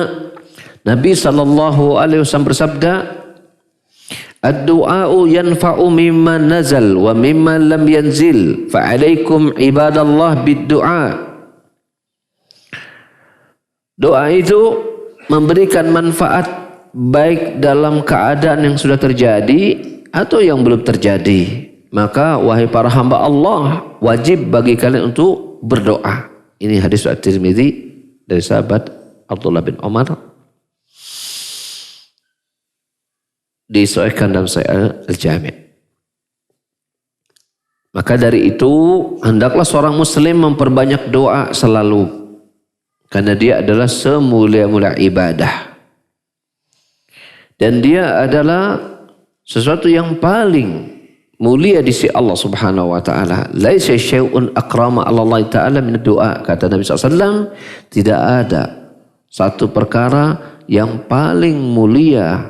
Nabi SAW bersabda, ad-du'a'u yanfa'u mimma nazal wa mimma lam yanzil fa'alaikum ibadallah bid-du'a. Doa itu memberikan manfaat baik dalam keadaan yang sudah terjadi atau yang belum terjadi. Maka wahai para hamba Allah, wajib bagi kalian untuk berdoa. Ini hadis At-Tirmidzi dari sahabat Abdullah bin Umar, disahihkan dalam Sahih Al-Jami'. Maka dari itu hendaklah seorang muslim memperbanyak doa selalu, karena dia adalah semulia-mulia ibadah, dan dia adalah sesuatu yang paling mulia di sisi Allah Subhanahu wa taala. Laisa syai'un akrama 'ala Allah taala min doa, kata Nabi SAW, tidak ada satu perkara yang paling mulia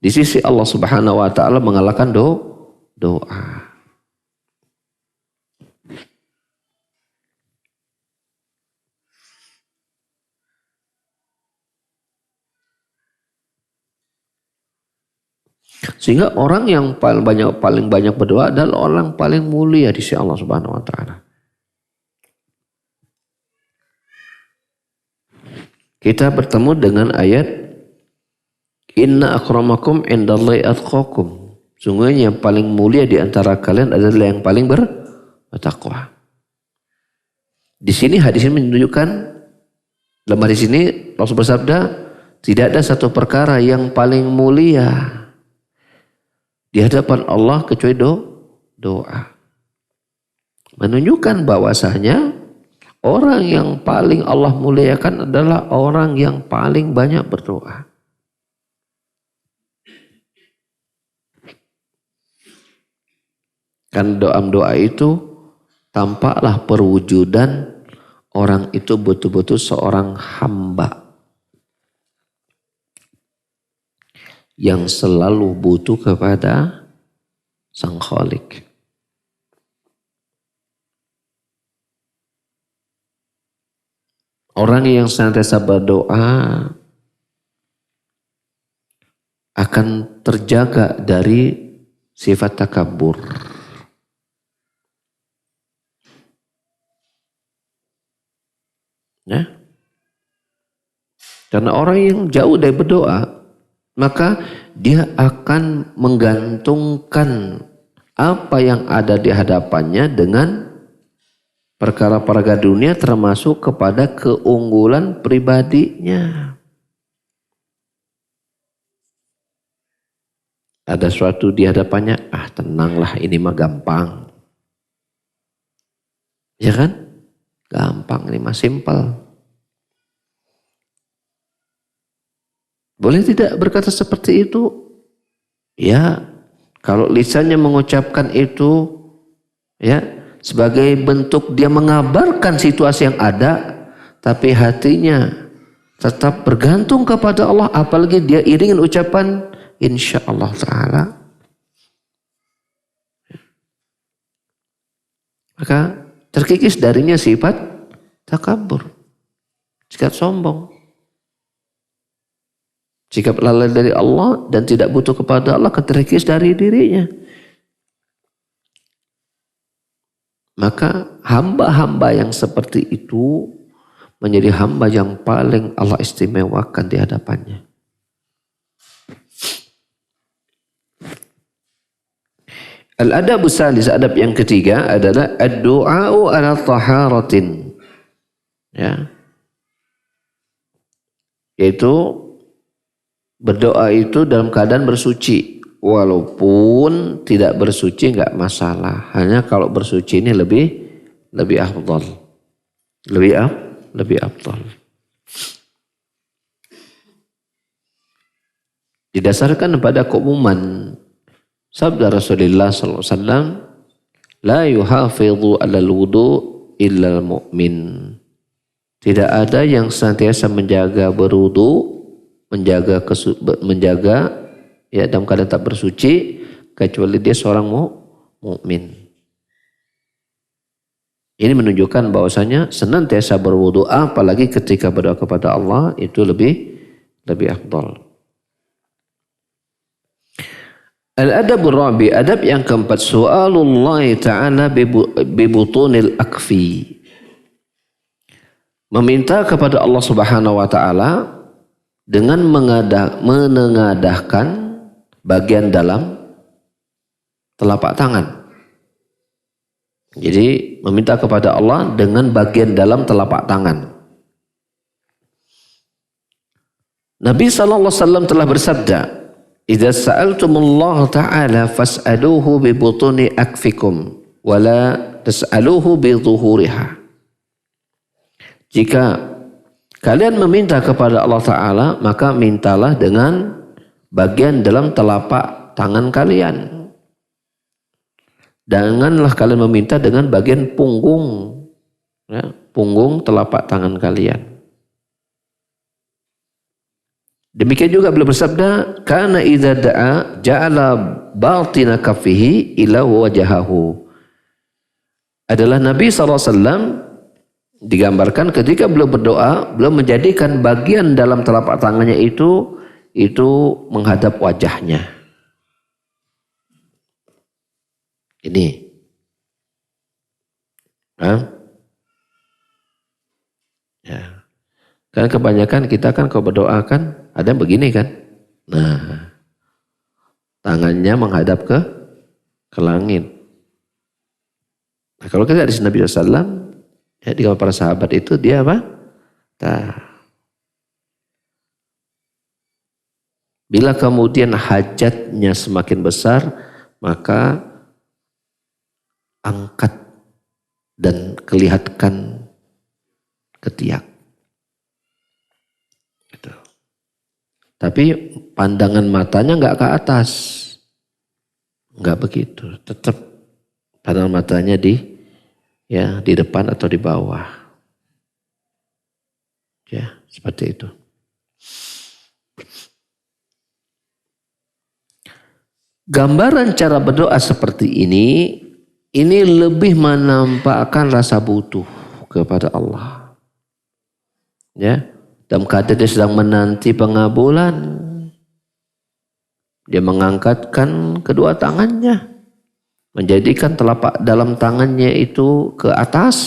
di sisi Allah Subhanahu wa taala mengalahkan doa. Sehingga orang yang paling banyak berdoa adalah orang paling mulia di sisi Allah Subhanahu wa taala. Kita bertemu dengan ayat inna akramakum indallahi atqakum. Sungguhnya yang paling mulia di antara kalian adalah yang paling bertakwa. Di sini hadis ini menunjukkan, dalam hadis ini Rasul bersabda, tidak ada satu perkara yang paling mulia di hadapan Allah kecuali doa. Menunjukkan bahwasanya orang yang paling Allah muliakan adalah orang yang paling banyak berdoa. Kan doa itu tampaklah perwujudan orang itu betul-betul seorang hamba yang selalu butuh kepada Sang Khalik. Orang yang senantiasa berdoa akan terjaga dari sifat takabur. Ya. Karena orang yang jauh dari berdoa, maka dia akan menggantungkan apa yang ada di hadapannya dengan perkara-perkara dunia, termasuk kepada keunggulan pribadinya. Ada suatu di hadapannya, tenanglah, ini mah gampang. Ya kan? Gampang, ini mah simpel. Boleh tidak berkata seperti itu? Ya, kalau lisannya mengucapkan itu, ya, sebagai bentuk dia mengabarkan situasi yang ada, tapi hatinya tetap bergantung kepada Allah, apalagi dia iringin ucapan insya Allah Ta'ala, maka terkikis darinya sifat takabur, sikap sombong, sikap lalai dari Allah dan tidak butuh kepada Allah, terkikis dari dirinya. Maka hamba-hamba yang seperti itu menjadi hamba yang paling Allah istimewakan di hadapannya. Al-adabu salis, adab yang ketiga adalah ad-du'a'u ala taharatin. Ya. Yaitu berdoa itu dalam keadaan bersuci. Walaupun tidak bersuci enggak masalah. Hanya kalau bersuci ini lebih afdal. Lebih afdal. Didasarkan pada keumuman sabda Rasulullah SAW, la yuhafidhu alal wudu illal mu'min. Tidak ada yang senantiasa menjaga berwudu, menjaga ya dalam keadaan tak bersuci, kecuali dia seorang mukmin. Ini menunjukkan bahwasanya senantiasa berwudu, apalagi ketika berdoa kepada Allah, itu lebih afdal. Al-adabur rabi, adab yang keempat, su'alullah ta'ala bibutunil akfi. Meminta kepada Allah Subhanahu wa taala dengan menengadahkan bagian dalam telapak tangan. Jadi meminta kepada Allah dengan bagian dalam telapak tangan. Nabi SAW telah bersabda, idza sa'altumullah ta'ala fas'aluhu bi butuni akfikum wa la tas'aluhu bi zuhuriha. Jika kalian meminta kepada Allah Ta'ala, maka mintalah dengan bagian dalam telapak tangan kalian. Janganlah kalian meminta dengan bagian punggung, ya, punggung telapak tangan kalian. Demikian juga beliau bersabda, kana idza da'a ja'ala batina kaffihi ila wajahahu. Adalah Nabi SAW digambarkan ketika beliau berdoa, beliau menjadikan bagian dalam telapak tangannya itu menghadap wajahnya. Ini. Ya. Karena kebanyakan kita kan kalau berdoa kan ada yang begini kan. Nah, tangannya menghadap ke langit. Nah, kalau kita di Nabi SAW, ya, di para sahabat itu dia apa? Bila kemudian hajatnya semakin besar, maka angkat dan kelihatan ketiak. Gitu. Tapi pandangan matanya enggak ke atas. Enggak begitu. Tetap pandangan matanya di depan atau di bawah. Ya, seperti itu. Gambaran cara berdoa seperti ini lebih menampakkan rasa butuh kepada Allah. Ya, dalam keadaan dia sedang menanti pengabulan, dia mengangkatkan kedua tangannya, menjadikan telapak dalam tangannya itu ke atas,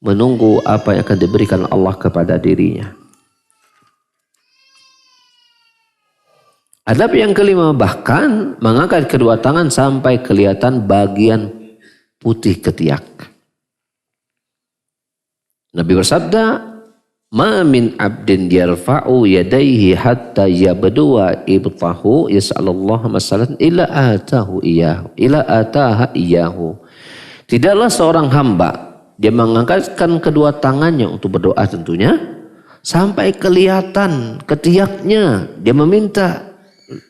menunggu apa yang akan diberikan Allah kepada dirinya. Adab yang kelima, bahkan mengangkat kedua tangan sampai kelihatan bagian putih ketiak. Nabi bersabda, "Ma min 'abdin yarfa'u yadayhi hatta yabduwa ibtahu yas'alallahu masalan illa atahu iyahu." Tidaklah seorang hamba dia mengangkatkan kedua tangannya untuk berdoa tentunya sampai kelihatan ketiaknya, dia meminta.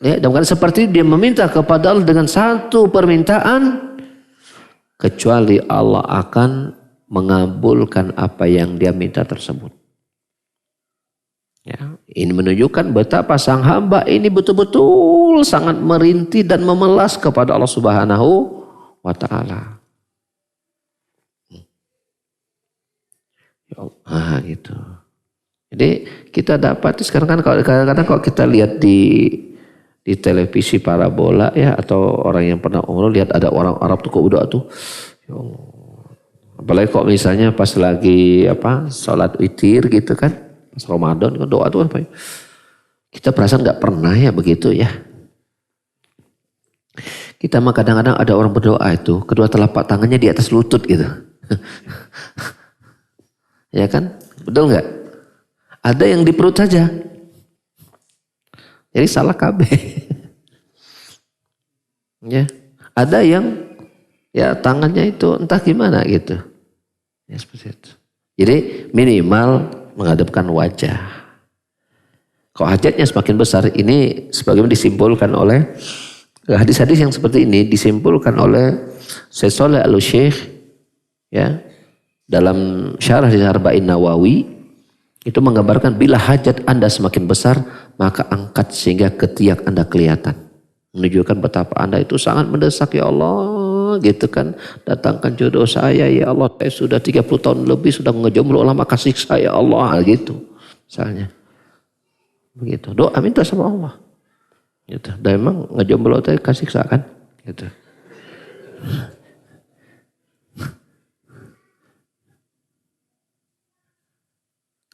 Ya, dalam keadaan seperti dia meminta kepada Allah dengan satu permintaan, kecuali Allah akan mengabulkan apa yang dia minta tersebut. Ya, ini menunjukkan betapa sang hamba ini betul-betul sangat merintih dan memelas kepada Allah Subhanahu wa Ta'ala. Ya Allah, gitu. Jadi kita dapat sekarang kan kadang-kadang kalau kita lihat di televisi parabola ya, atau orang yang pernah umroh lihat ada orang Arab tuh kok udah tuh, ya Allah. Apalagi kok misalnya pas lagi sholat witir gitu kan, pas Ramadan kan doa tuh apa ya? Kita perasaan nggak pernah ya begitu ya. Kita mah kadang-kadang ada orang berdoa itu kedua telapak tangannya di atas lutut gitu. Ya kan, betul nggak? Ada yang di perut saja. Jadi salah KB. Ya, ada yang ya tangannya itu entah gimana gitu. Ya seperti itu. Jadi minimal menghadapkan wajah. Kalau hajatnya semakin besar, ini sebagaimana disimpulkan oleh hadis-hadis yang seperti ini disimpulkan oleh Syekh Shalih Al-Syekh ya dalam syarah di Arba'in Nawawi. Itu menggambarkan bila hajat Anda semakin besar, maka angkat sehingga ketiak Anda kelihatan. Menunjukkan betapa Anda itu sangat mendesak, ya Allah, gitu kan. Datangkan jodoh saya, ya Allah. Saya sudah 30 tahun lebih sudah ngejomblo, lama kasih saya, ya Allah, gitu. Misalnya. Begitu. Doa minta sama Allah. Gitu. Dan memang ngejomblo saya kasih saya kan. Gitu.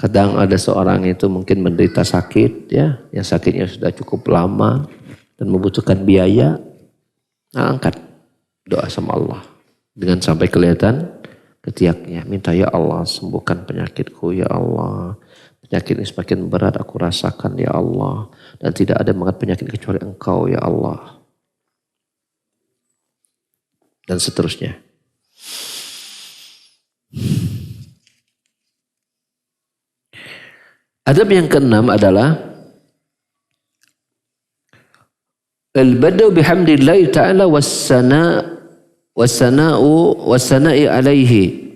Kadang ada seorang itu mungkin menderita sakit ya, yang sakitnya sudah cukup lama dan membutuhkan biaya. Nah, angkat doa sama Allah dengan sampai kelihatan ketiaknya. Minta, ya Allah sembuhkan penyakitku, ya Allah. Penyakit ini semakin berat aku rasakan, ya Allah. Dan tidak ada mengangkat penyakit kecuali Engkau, ya Allah. Dan seterusnya. Adab yang keenam adalah al-bada'u bihamdillahi ta'ala wassana'i alaihi.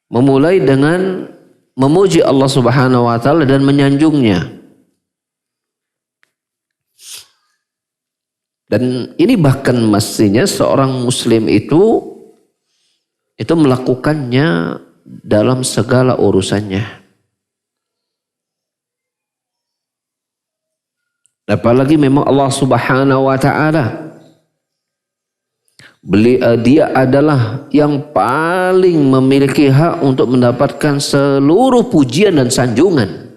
Memulai dengan memuji Allah Subhanahu wa taala dan menyanjungnya. Dan ini bahkan mestinya seorang muslim itu melakukannya dalam segala urusannya. Apalagi memang Allah Subhanahu wa ta'ala dia adalah yang paling memiliki hak untuk mendapatkan seluruh pujian dan sanjungan.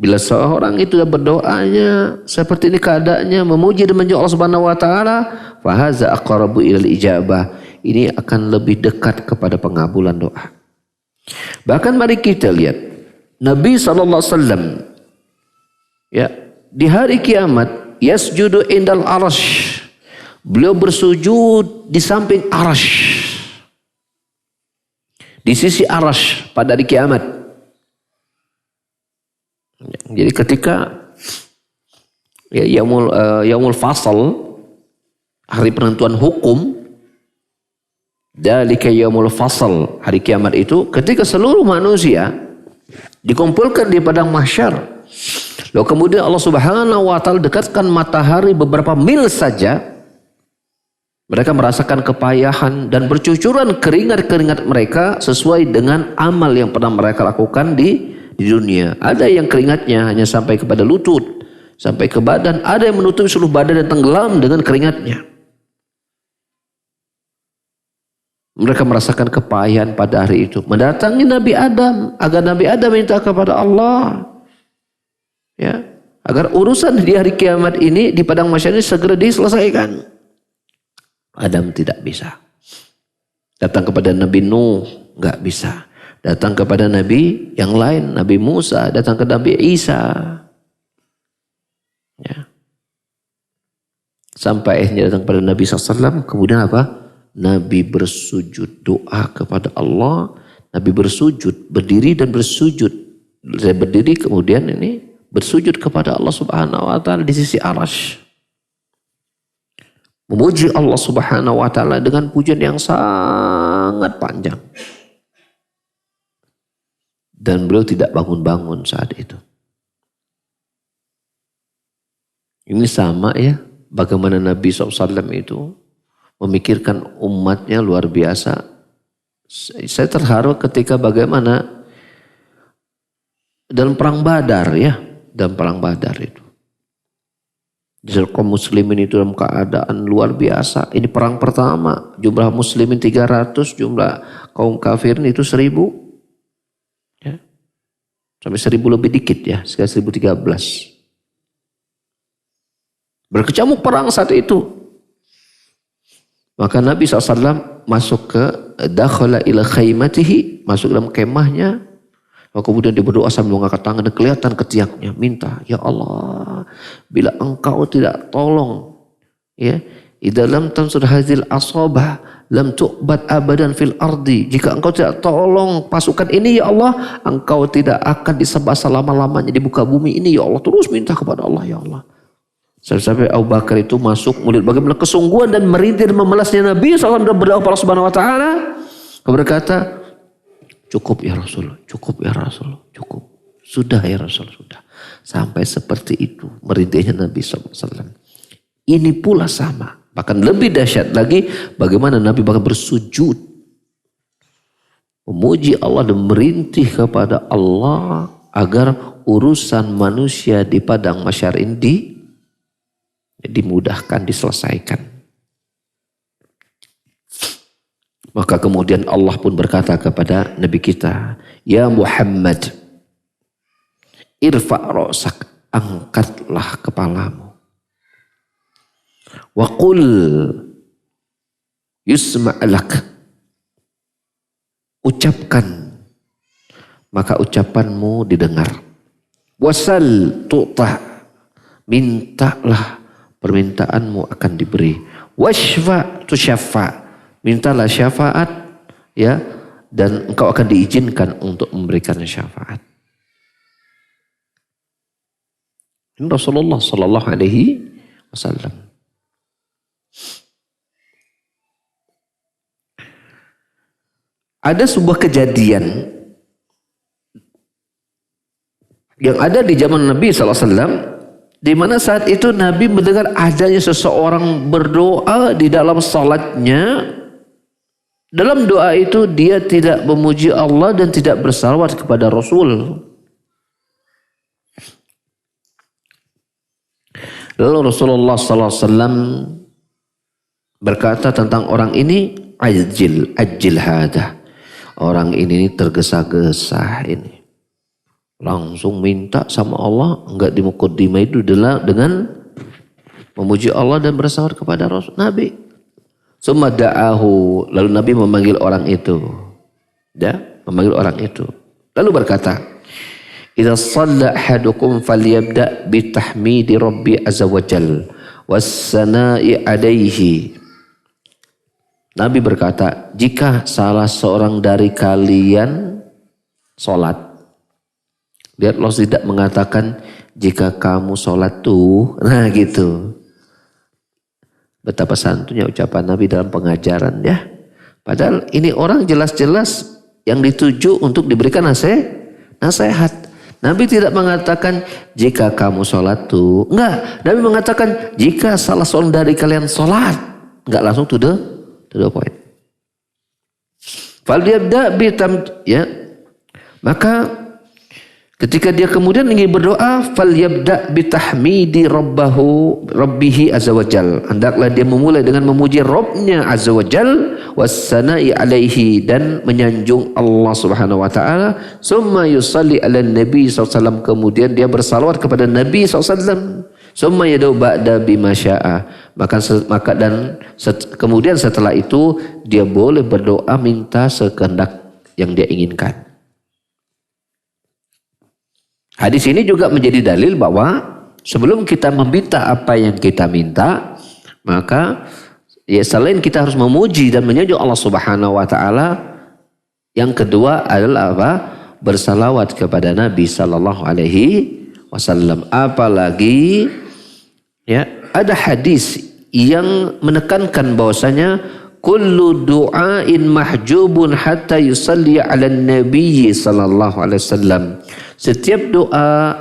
Bila seorang itu berdoanya seperti ini keadaannya, memuji dan menjauh Allah Subhanahu wa ta'ala, fahaza aqrabu ilal ijabah. Ini akan lebih dekat kepada pengabulan doa. Bahkan mari kita lihat Nabi SAW ya, di hari kiamat yasjudu indal arash. Beliau bersujud di samping arash. Di sisi arash pada hari kiamat. Jadi ketika ya, yaumul fasal, hari penentuan hukum, dzalika yaumul fasal, hari kiamat itu ketika seluruh manusia dikumpulkan di padang mahsyar. Lalu kemudian Allah Subhanahu wa ta'ala dekatkan matahari beberapa mil saja. Mereka merasakan kepayahan dan bercucuran keringat-keringat mereka sesuai dengan amal yang pernah mereka lakukan di dunia. Ada yang keringatnya hanya sampai kepada lutut, sampai ke badan. Ada yang menutupi seluruh badan dan tenggelam dengan keringatnya. Mereka merasakan kepayahan pada hari itu. Mendatangi Nabi Adam agar Nabi Adam minta kepada Allah, ya, agar urusan di hari kiamat ini di padang mahsyar ini segera diselesaikan. Adam tidak bisa. Datang kepada Nabi Nuh, nggak bisa. Datang kepada Nabi yang lain, Nabi Musa, datang ke Nabi Isa. Ya. Sampai akhirnya datang kepada Nabi SAW, kemudian apa? Nabi bersujud doa kepada Allah. Nabi bersujud, berdiri dan bersujud. Saya berdiri kemudian ini bersujud kepada Allah Subhanahu wa taala di sisi Arsy. Memuji Allah Subhanahu wa taala dengan pujian yang sangat panjang. Dan beliau tidak bangun-bangun saat itu. Ini sama ya, bagaimana Nabi SAW itu memikirkan umatnya luar biasa. Saya terharu ketika bagaimana dalam perang Badar ya, dalam perang Badar itu. Kaum muslimin itu dalam keadaan luar biasa. Ini perang pertama, jumlah muslimin 300, jumlah kaum kafirin itu 1000. Ya. Sampai 1000 lebih dikit ya, sekitar 1013. Berkecamuk perang saat itu. Maka Nabi SAW masuk ke dakhala ila khaymatihi, masuk dalam kemahnya. Lalu kemudian dia berdoa sambil mengangkat tangan dan kelihatan ketiaknya. Minta, ya Allah, bila engkau tidak tolong, ya, idza lam tansur hadzal asabah lam tu'bad abadan fil ardi. Jika engkau tidak tolong pasukan ini ya Allah, engkau tidak akan disembah selama-lamanya di muka bumi ini ya Allah. Terus minta kepada Allah, ya Allah. Sampai Abu Bakar itu masuk melihat bagaimana kesungguhan dan merintih dan memelasnya Nabi SAW dan berdoa kepada Allah Subhanahu wa taala. Dia berkata, cukup ya Rasul, cukup ya Rasul, cukup. Sudah ya Rasul, sudah. Sampai seperti itu merintihnya Nabi SAW. Ini pula sama. Bahkan lebih dahsyat lagi bagaimana Nabi bahkan bersujud. Memuji Allah dan merintih kepada Allah agar urusan manusia di padang mahsyar ini dimudahkan, diselesaikan. Maka kemudian Allah pun berkata kepada Nabi kita, ya Muhammad, irfa' ra'sak, angkatlah kepalamu. Wa qul yusma'lak, ucapkan, maka ucapanmu didengar. Wasal tu'ta, mintalah, permintaanmu akan diberi. Washfa' tusyaffa', mintalah syafaat, ya, dan engkau akan diizinkan untuk memberikan syafaat. Ini Rasulullah Sallallahu Alaihi Wasallam. Ada sebuah kejadian yang ada di zaman Nabi Sallallahu Alaihi Wasallam, di mana saat itu Nabi mendengar adanya seseorang berdoa di dalam salatnya. Dalam doa itu dia tidak memuji Allah dan tidak bersalawat kepada Rasul. Lalu Rasulullah SAW berkata tentang orang ini, ajil hada. Orang ini tergesa-gesa ini. Langsung minta sama Allah, enggak dimukaddimah itu dengan memuji Allah dan bersalawat kepada Rasul Nabi. Summa da'ahu, lalu Nabi memanggil orang itu. Ya, memanggil orang itu. Lalu berkata, idza shalla ahadukum falyabda bi tahmidi rabbi azza wajal was sana'i alaihi. Nabi berkata, jika salah seorang dari kalian salat, lihat Allah tidak mengatakan jika kamu sholat tuh, nah gitu. Betapa santunya ucapan Nabi dalam pengajaran ya. Padahal ini orang jelas-jelas yang dituju untuk diberikan nasihat. Nabi tidak mengatakan jika kamu sholat tuh, enggak. Nabi mengatakan jika salah seorang dari kalian sholat, Enggak langsung to the point. Falyabda ya. Maka ketika dia kemudian ingin berdoa, falyabda bitahmidi rabbihi azza wajal. Hendaklah dia memulai dengan memuji Rabbnya azza wajal wassana'i alaihi, dan menyanjung Allah Subhanahu wa taala. Summa yusalli ala nabi SAW, kemudian dia bersalawat kepada Nabi SAW. Summa yad'u ba'da bima syaa. Kemudian setelah itu dia boleh berdoa minta sekehendak yang dia inginkan. Hadis ini juga menjadi dalil bahwa sebelum kita meminta apa yang kita minta, maka ya selain kita harus memuji dan menyanjung Allah Subhanahu wa taala, yang kedua adalah apa? Bersalawat kepada Nabi sallallahu alaihi wasallam. Apalagi ya, ada hadis yang menekankan bahwasanya kullu du'ain mahjubun hatta yusalli 'ala nabi sallallahu alaihi wasallam. Setiap doa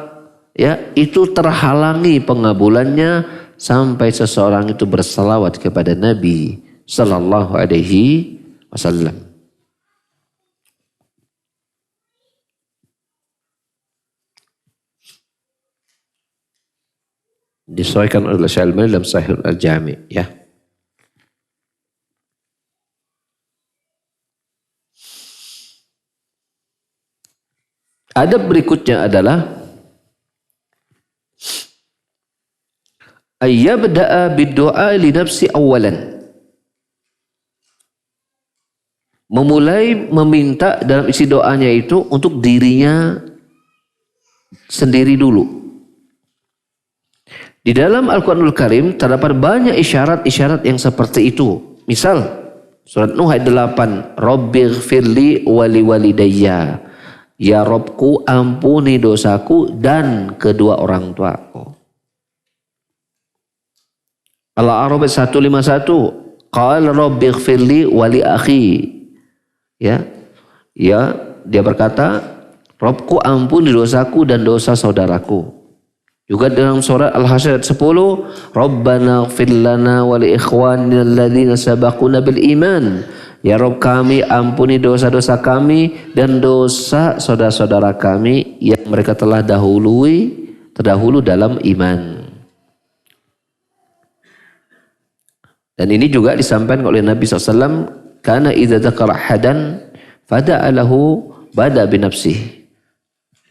ya itu terhalangi pengabulannya sampai seseorang itu bersalawat kepada Nabi sallallahu alaihi wasallam. Disahihkan oleh Syalmani dalam Sahih Al-Jami' ya. Adab berikutnya adalah ayyabda'a bid-du'a li nafsi awalan. Memulai meminta dalam isi doanya itu untuk dirinya sendiri dulu. Di dalam Al-Quranul Karim terdapat banyak isyarat-isyarat yang seperti itu. Misal surat Nuh ayat 8, Rabbighfirli wali walidayya. Ya Robku, ampuni dosaku dan kedua orang tuaku. Al-A'raf 151, qala rabbighfirli wali akhi. Ya, dia berkata, Robku, ampuni dosaku dan dosa saudaraku. Juga dalam surat Al-Hasyr 10, Rabbana ighfir lana wa li ikhwanina alladhina sabaquna bil iman. Ya Rabb kami, ampuni dosa-dosa kami dan dosa saudara-saudara kami yang mereka telah terdahulu dalam iman. Dan ini juga disampaikan oleh Nabi SAW, karena idza dzakara hadan fada'a lahu bada bi nafsihi.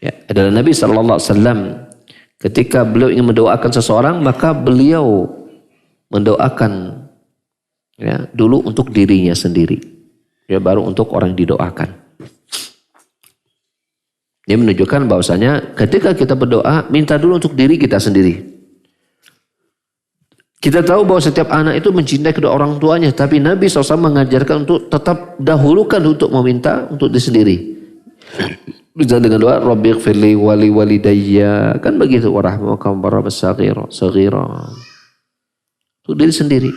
Ya, adalah Nabi SAW ketika beliau ingin mendoakan seseorang, maka beliau mendoakan ya, dulu untuk dirinya sendiri, ya, baru untuk orang didoakan. Ini menunjukkan bahwasanya ketika kita berdoa, minta dulu untuk diri kita sendiri. Kita tahu bahwa setiap anak itu mencintai kedua orang tuanya, tapi Nabi SAW mengajarkan untuk tetap dahulukan untuk meminta untuk diri sendiri. Bisa dengan doa Rabbighfirli wali walidayya, kan begitu, warahmuka warahmas saghira untuk diri sendiri.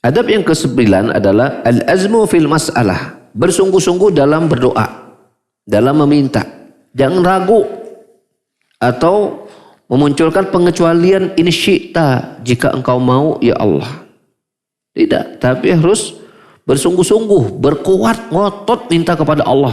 Adab yang ke-9 adalah al-azmu fil mas'alah. Bersungguh-sungguh dalam berdoa, dalam meminta. Jangan ragu atau memunculkan pengecualian in syi'ta, jika engkau mau ya Allah. Tidak, tapi harus bersungguh-sungguh, berkuat, ngotot minta kepada Allah.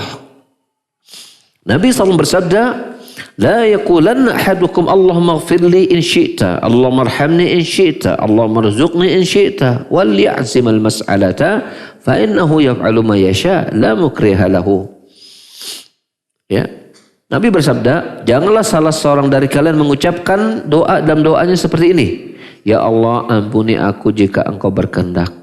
Nabi SAW bersabda, la yaqulanna ahadukum Allahumma ighfirli in syi'ta, Allahumma arhamni in syi'ta, Allahumma rzuqni in syi'ta, wal ya'zimal mas'alata fa innahu yaf'alu ma yasha la mukriha lahu. Ya. Nabi bersabda, janganlah salah seorang dari kalian mengucapkan doa dalam doanya seperti ini. Ya Allah, ampuni aku jika engkau berkehendak.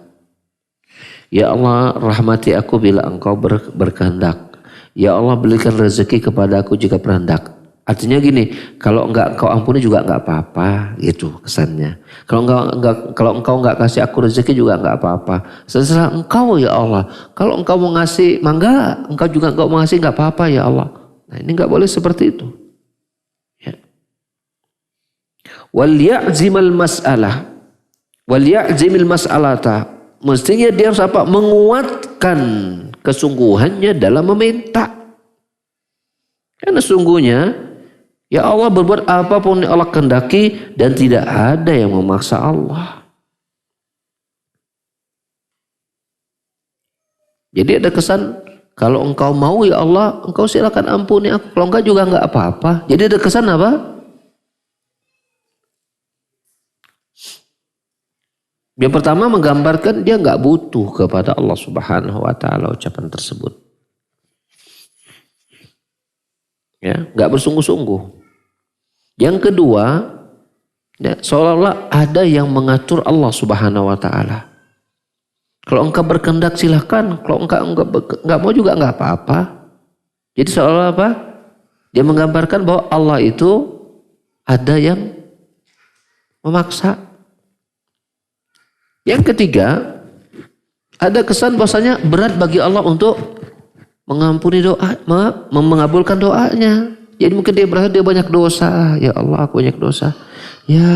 Ya Allah, rahmati aku bila engkau berkehendak. Ya Allah, berikan rezeki kepada aku jika berkehendak. Artinya gini, kalau enggak engkau ampuni juga enggak apa-apa, gitu kesannya. Kalau engkau enggak kasih aku rezeki juga enggak apa-apa. Seserah engkau ya Allah. Kalau engkau mau ngasih, mangga. Engkau juga enggak mau ngasih, enggak apa-apa ya Allah. Nah, ini enggak boleh seperti itu. Ya. Wal ya'zimal mas'alah. Wal ya'zimil mas'alata. Mestinya dia harus apa? Menguatkan kesungguhannya dalam meminta. Karena sungguhnya Ya Allah berbuat apapun yang Allah kehendaki dan tidak ada yang memaksa Allah. Jadi ada kesan kalau engkau mau ya Allah, engkau silakan ampuni aku. Kalau enggak juga enggak apa-apa. Jadi ada kesan apa? Yang pertama menggambarkan dia enggak butuh kepada Allah Subhanahu wa taala ucapan tersebut. Ya, enggak bersungguh-sungguh. Yang kedua, ya, seolah-olah ada yang mengatur Allah Subhanahu wa taala. Kalau engkau berkehendak silahkan, kalau engkau enggak mau juga enggak apa-apa. Jadi seolah apa? Dia menggambarkan bahwa Allah itu ada yang memaksa. Yang ketiga, ada kesan bahwasanya berat bagi Allah untuk mengampuni doa, mengabulkan doanya. Jadi mungkin dia berasa dia banyak dosa. Ya Allah, aku banyak dosa. Ya,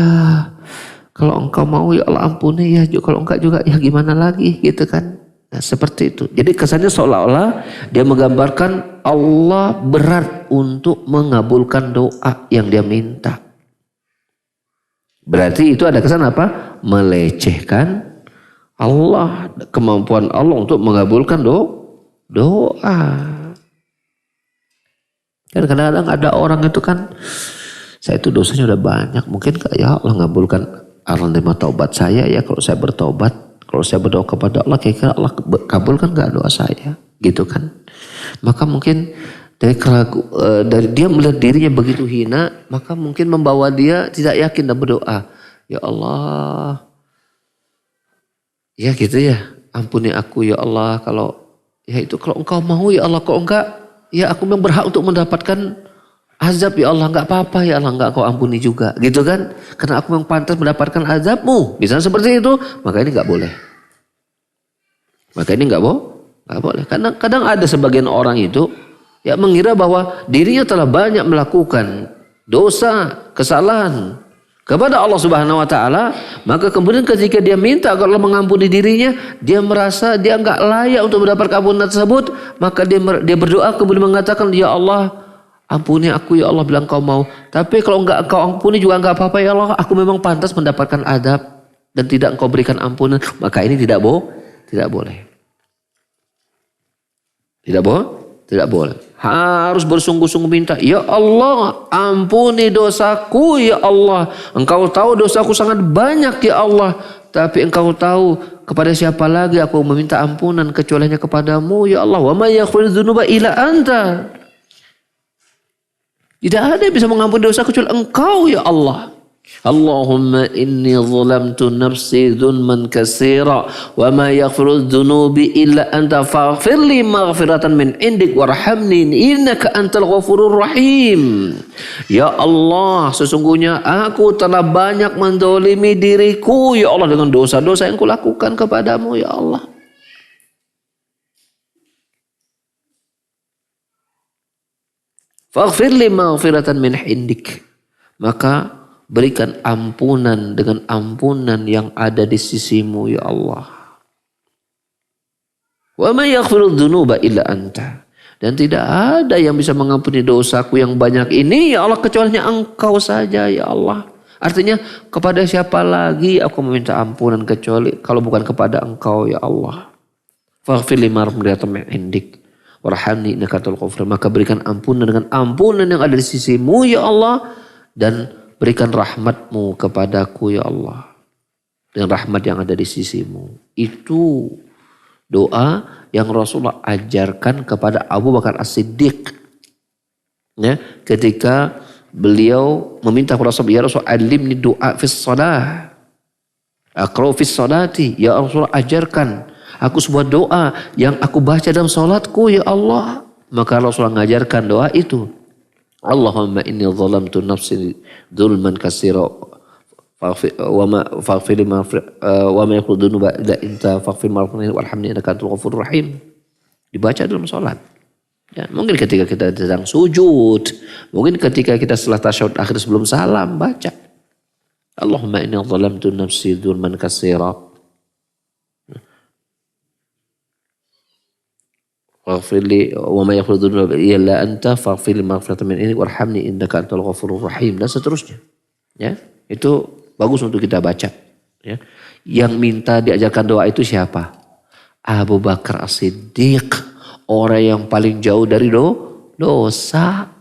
kalau engkau mau ya Allah ampuni ya. Kalau enggak juga ya gimana lagi gitu kan. Nah, seperti itu. Jadi kesannya seolah-olah dia menggambarkan Allah berat untuk mengabulkan doa yang dia minta. Berarti itu ada kesan apa? Melecehkan Allah. Kemampuan Allah untuk mengabulkan doa. Kan kadang-kadang ada orang itu kan, saya itu dosanya udah banyak, mungkin ya Allah ngabulkan, Allah terima taubat saya ya kalau saya bertobat, kalau saya berdoa kepada Allah, kira-kira Allah kabulkan gak doa saya, gitu kan? Maka mungkin dari dia melihat dirinya begitu hina, maka mungkin membawa dia tidak yakin dan berdoa, ya Allah, ya gitu ya, ampuni aku ya Allah, kalau ya itu kalau engkau mau ya Allah, kalau enggak ya aku memang berhak untuk mendapatkan azab ya Allah, enggak apa-apa ya Allah, enggak kau ampuni juga, gitu kan? Karena aku memang pantas mendapatkan azabmu. Misalnya seperti itu, maka ini enggak boleh. Maka ini enggak boleh. Karena kadang ada sebagian orang itu ya mengira bahwa dirinya telah banyak melakukan dosa, kesalahan kepada Allah Subhanahu wa taala, maka kemudian ketika dia minta agar Allah mengampuni dirinya, dia merasa dia enggak layak untuk mendapatkan ampunan tersebut, maka dia berdoa kemudian mengatakan, ya Allah ampuni aku ya Allah, bilang kau mau, tapi kalau enggak kau ampuni juga enggak apa-apa ya Allah, aku memang pantas mendapatkan adab dan tidak engkau berikan ampunan, maka ini tidak boleh. Tidak boleh. Harus bersungguh-sungguh minta, ya Allah ampuni dosaku ya Allah. Engkau tahu dosaku sangat banyak ya Allah. Tapi engkau tahu kepada siapa lagi aku meminta ampunan kecuali hanya kepadamu ya Allah. Wa may yaghfiru dzunuba illa anta. Tidak ada yang bisa mengampuni dosa kecuali engkau ya Allah. Allahumma inni zalamtu nafsi dzulman katsira wa ma yaghfiru dzunubi illa anta faghfir li maghfiratan min indik warhamni innaka antal ghafurur rahim. Ya Allah, sesungguhnya aku telah banyak mendolimi diriku ya Allah dengan dosa-dosa yang kulakukan kepadamu ya Allah. Faghfir li maghfiratan min indik. Maka berikan ampunan dengan ampunan yang ada di sisimu ya Allah. Wa may yaghfiru dzunuba illa anta. Dan tidak ada yang bisa mengampuni dosaku yang banyak ini ya Allah kecuali engkau saja ya Allah. Artinya kepada siapa lagi aku meminta ampunan kecuali kalau bukan kepada engkau ya Allah. Faghfir li maghfiratan min indik warhamni innaka antal ghafur. Maka berikan ampunan dengan ampunan yang ada di sisimu ya Allah, dan berikan rahmatmu kepadaku ya Allah, dengan rahmat yang ada di sisimu. Itu doa yang Rasulullah ajarkan kepada Abu Bakar As-Siddiq. Ya, ketika beliau meminta kepada Rasulullah, ya Rasul alimni doa fis shalah. Aqra fis salati. Ya Rasulullah ajarkan aku sebuah doa yang aku baca dalam salatku ya Allah. Maka Rasulullah mengajarkan doa itu. Allahumma inni zalamtu nafsi dzulman katsira wa ma faghfir wa ma yaghfiru dzunuba illa anta faghfir warhamni innaka antal ghafurur rahim. Dibaca dalam salat. Ya, mungkin ketika kita sedang sujud, mungkin ketika kita setelah tasyahud akhir sebelum salam baca. Allahumma inni zalamtu nafsi dzulman katsira Waghfirli wa ma yaghfiru dzunuba illa anta faghfirli maghfiratan min indik warhamni innaka antal ghafurur rahim dan seterusnya. Ya, itu bagus untuk kita baca. Ya. Yang minta diajarkan doa itu siapa? Abu Bakar As-Siddiq, orang yang paling jauh dari dosa.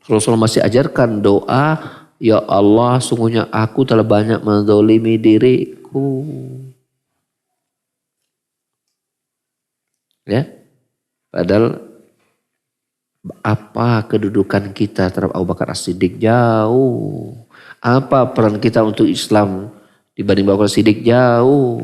Rasulullah masih ajarkan doa, ya Allah sungguhnya aku telah banyak menzalimi diriku. Ya, padahal apa kedudukan kita terhadap Abu Bakar As-Siddiq? Jauh. Apa peran kita untuk Islam dibanding Abu Bakar As-Siddiq? Jauh.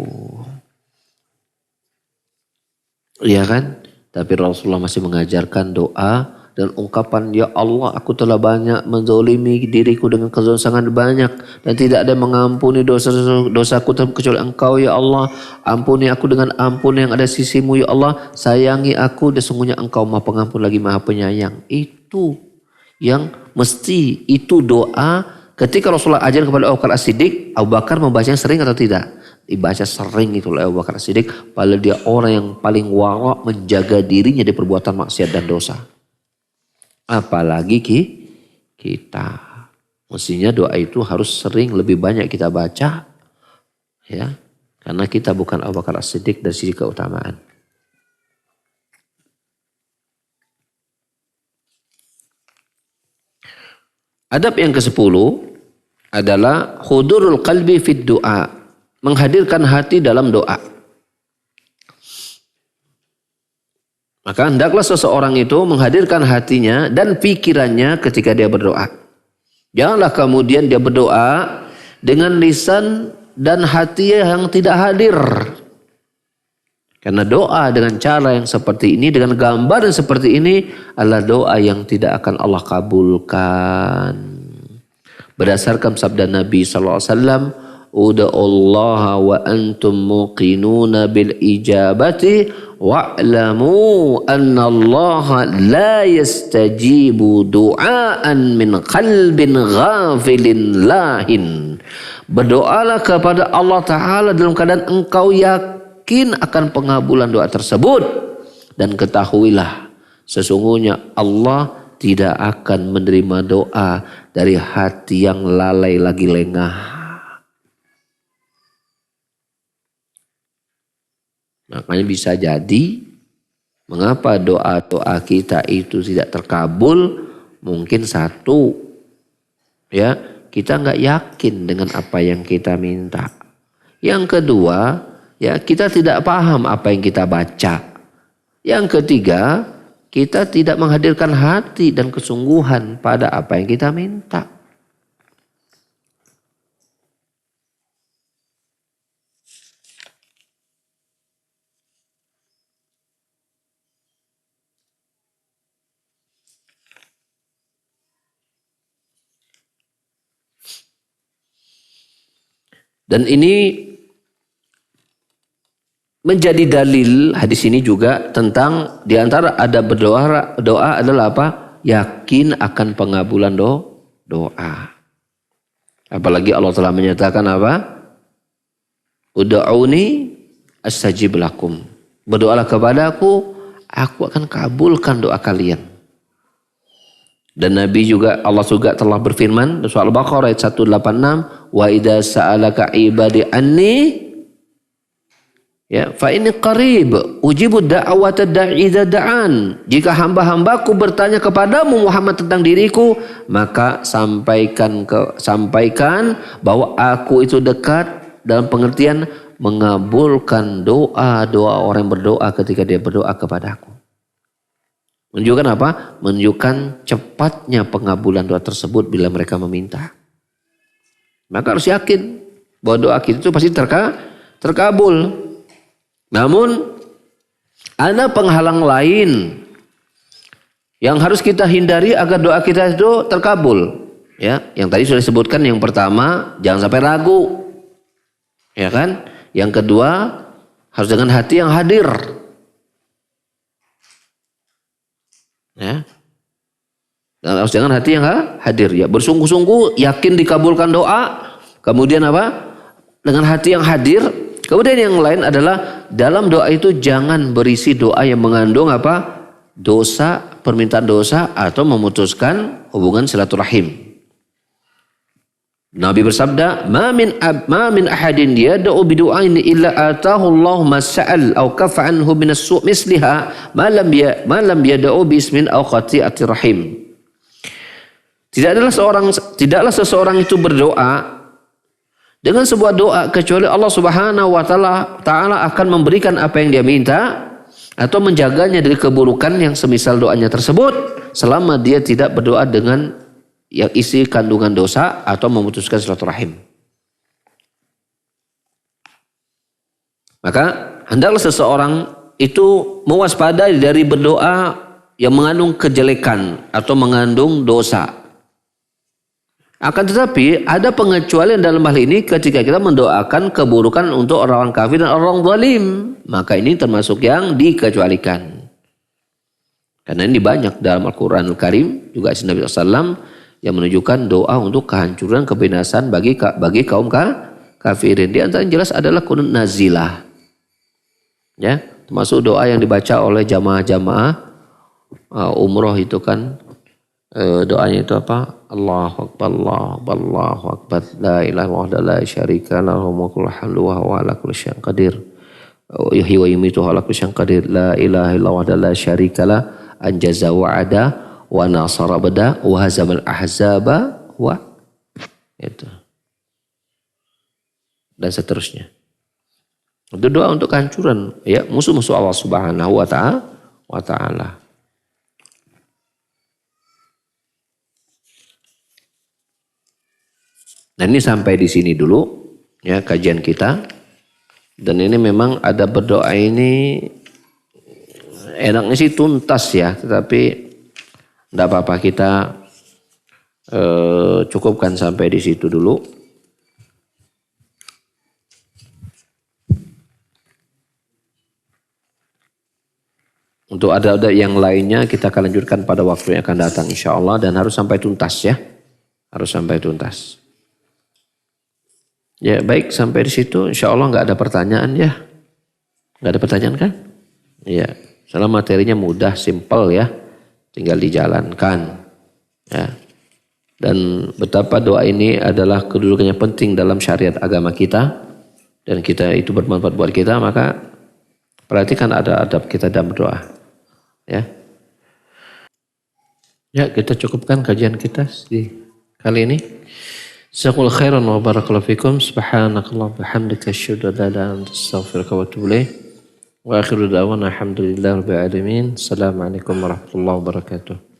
Iya kan? Tapi Rasulullah masih mengajarkan doa dan ungkapan, ya Allah aku telah banyak menzalimi diriku dengan kezaliman sangat banyak dan tidak ada yang mengampuni dosaku kecuali Engkau ya Allah. Ampuni aku dengan ampun yang ada sisimu ya Allah. Sayangi aku dan sungguhnya Engkau Maha Pengampun lagi Maha Penyayang. Itu yang mesti, itu doa ketika Rasulullah ajar kepada Abu Bakar As-Siddiq. Abu Bakar membacanya sering atau tidak? Dibaca sering itu oleh Abu Bakar As-Siddiq. Padahal dia orang yang paling wara menjaga dirinya dari perbuatan maksiat dan dosa. Apalagi kita. Mestinya doa itu harus sering lebih banyak kita baca. Ya, karena kita bukan Abu Bakar As-Siddiq dari sisi keutamaan. Adab yang ke-10 adalah hudurul qalbi fid doa. Menghadirkan hati dalam doa. Maka hendaklah seseorang itu menghadirkan hatinya dan pikirannya ketika dia berdoa. Janganlah kemudian dia berdoa dengan lisan dan hati yang tidak hadir. Karena doa dengan cara yang seperti ini, dengan gambar yang seperti ini adalah doa yang tidak akan Allah kabulkan. Berdasarkan sabda Nabi SAW, Uda'ullaha wa antum muqinuna bil ijabati wa'lamu anna Allah la yastajibu du'aan min qalbin ghafilin lahin. Berdoalah kepada Allah Ta'ala dalam keadaan engkau yakin akan pengabulan doa tersebut. Dan ketahuilah sesungguhnya Allah tidak akan menerima doa dari hati yang lalai lagi lengah. Makanya bisa jadi mengapa doa-doa kita itu tidak terkabul, mungkin satu, ya kita nggak yakin dengan apa yang kita minta. Yang kedua, ya kita tidak paham apa yang kita baca. Yang ketiga, kita tidak menghadirkan hati dan kesungguhan pada apa yang kita minta. Dan ini menjadi dalil hadis ini juga tentang diantara ada berdoa adalah apa? Yakin akan pengabulan doa. Apalagi Allah telah menyatakan apa? Ud'uni astajib lakum. Berdoalah kepadaku, aku akan kabulkan doa kalian. Dan Nabi juga, Allah juga telah berfirman surah Al-Baqarah ayat 186, wa idza sa'alaka ibadi anni ya fa inni qarib ujibu da'wata da'i idza da'an. Jika hamba-hambaku bertanya kepadamu Muhammad tentang diriku, maka sampaikan bahwa aku itu dekat dalam pengertian mengabulkan doa-doa orang yang berdoa ketika dia berdoa kepadaku. Menunjukkan apa? Menunjukkan cepatnya pengabulan doa tersebut bila mereka meminta. Maka harus yakin bahwa doa kita itu pasti terkabul. Namun ada penghalang lain yang harus kita hindari agar doa kita itu terkabul. Ya, yang tadi sudah disebutkan, yang pertama jangan sampai ragu. Ya kan? Yang kedua harus dengan hati yang hadir. Ya. Dan harus dengan hati yang hadir, ya bersungguh-sungguh yakin dikabulkan doa. Kemudian apa? Dengan hati yang hadir, Kemudian yang lain adalah dalam doa itu jangan berisi doa yang mengandung apa? Dosa, permintaan dosa atau memutuskan hubungan silaturahim. Nabi bersabda, ma min ahadin yad'u bi du'ain illa atahu Allah ma sa'al aw kafa anhu min as-su' misliha ma lam yad'u bi ismin aw qati'ati rahim. Tidaklah seseorang itu berdoa dengan sebuah doa kecuali Allah Subhanahu wa taala akan memberikan apa yang dia minta atau menjaganya dari keburukan yang semisal doanya tersebut selama dia tidak berdoa dengan yang isi kandungan dosa atau memutuskan silaturahim. Maka hendaklah seseorang itu mewaspadai dari berdoa yang mengandung kejelekan atau mengandung dosa. Akan tetapi ada pengecualian dalam hal ini ketika kita mendoakan keburukan untuk orang kafir dan orang zalim. Maka ini termasuk yang dikecualikan. Karena ini banyak dalam Al-Quran Al-Karim juga Nabi SAW yang menunjukkan doa untuk kehancuran, kebinasan bagi kaum kafirin. Di antara yang jelas adalah kunut nazilah. Ya, termasuk doa yang dibaca oleh jamaah-jamaah umroh itu kan doanya itu apa? Allahu Akbar, Allahu Akbar, la ilaha illallah, la syarika lahu, mulkul hamdu wa huwa ala kulli syai'in qadir. Yuhyi wa yumiitu wa ala kulli syai'in qadir. La ilaha illallah, la syarika la, anjaza wa'ada wa nasara bada wa hazamal ahzaba wa itu. Dan seterusnya. Itu doa untuk kehancuran ya musuh-musuh Allah Subhanahu wa taala. Dan ini sampai di sini dulu ya kajian kita. Dan ini memang ada berdoa ini enaknya sih tuntas ya, tetapi tidak apa-apa kita cukupkan sampai di situ dulu. Untuk ada yang lainnya kita akan lanjutkan pada waktu yang akan datang insya Allah dan harus sampai tuntas ya, harus sampai tuntas. Ya baik sampai di situ insya Allah nggak ada pertanyaan ya, nggak ada pertanyaan kan? Ya, soalnya materinya mudah, simple ya, tinggal dijalankan ya. Dan betapa doa ini adalah kedudukannya penting dalam syariat agama kita dan kita itu bermanfaat buat kita, maka perhatikan ada adab kita dalam berdoa ya. Ya kita cukupkan kajian kita di kali ini. Jazakumullahu khairan wa barakallahu fikum. Subhanakallah bihamdika asyhadu an la ilaha illa anta astaghfiruka wa atubu ilaik. Wa akhiru da'wana alhamdulillahi rabbil alamin. Assalamualaikum warahmatullahi wabarakatuh.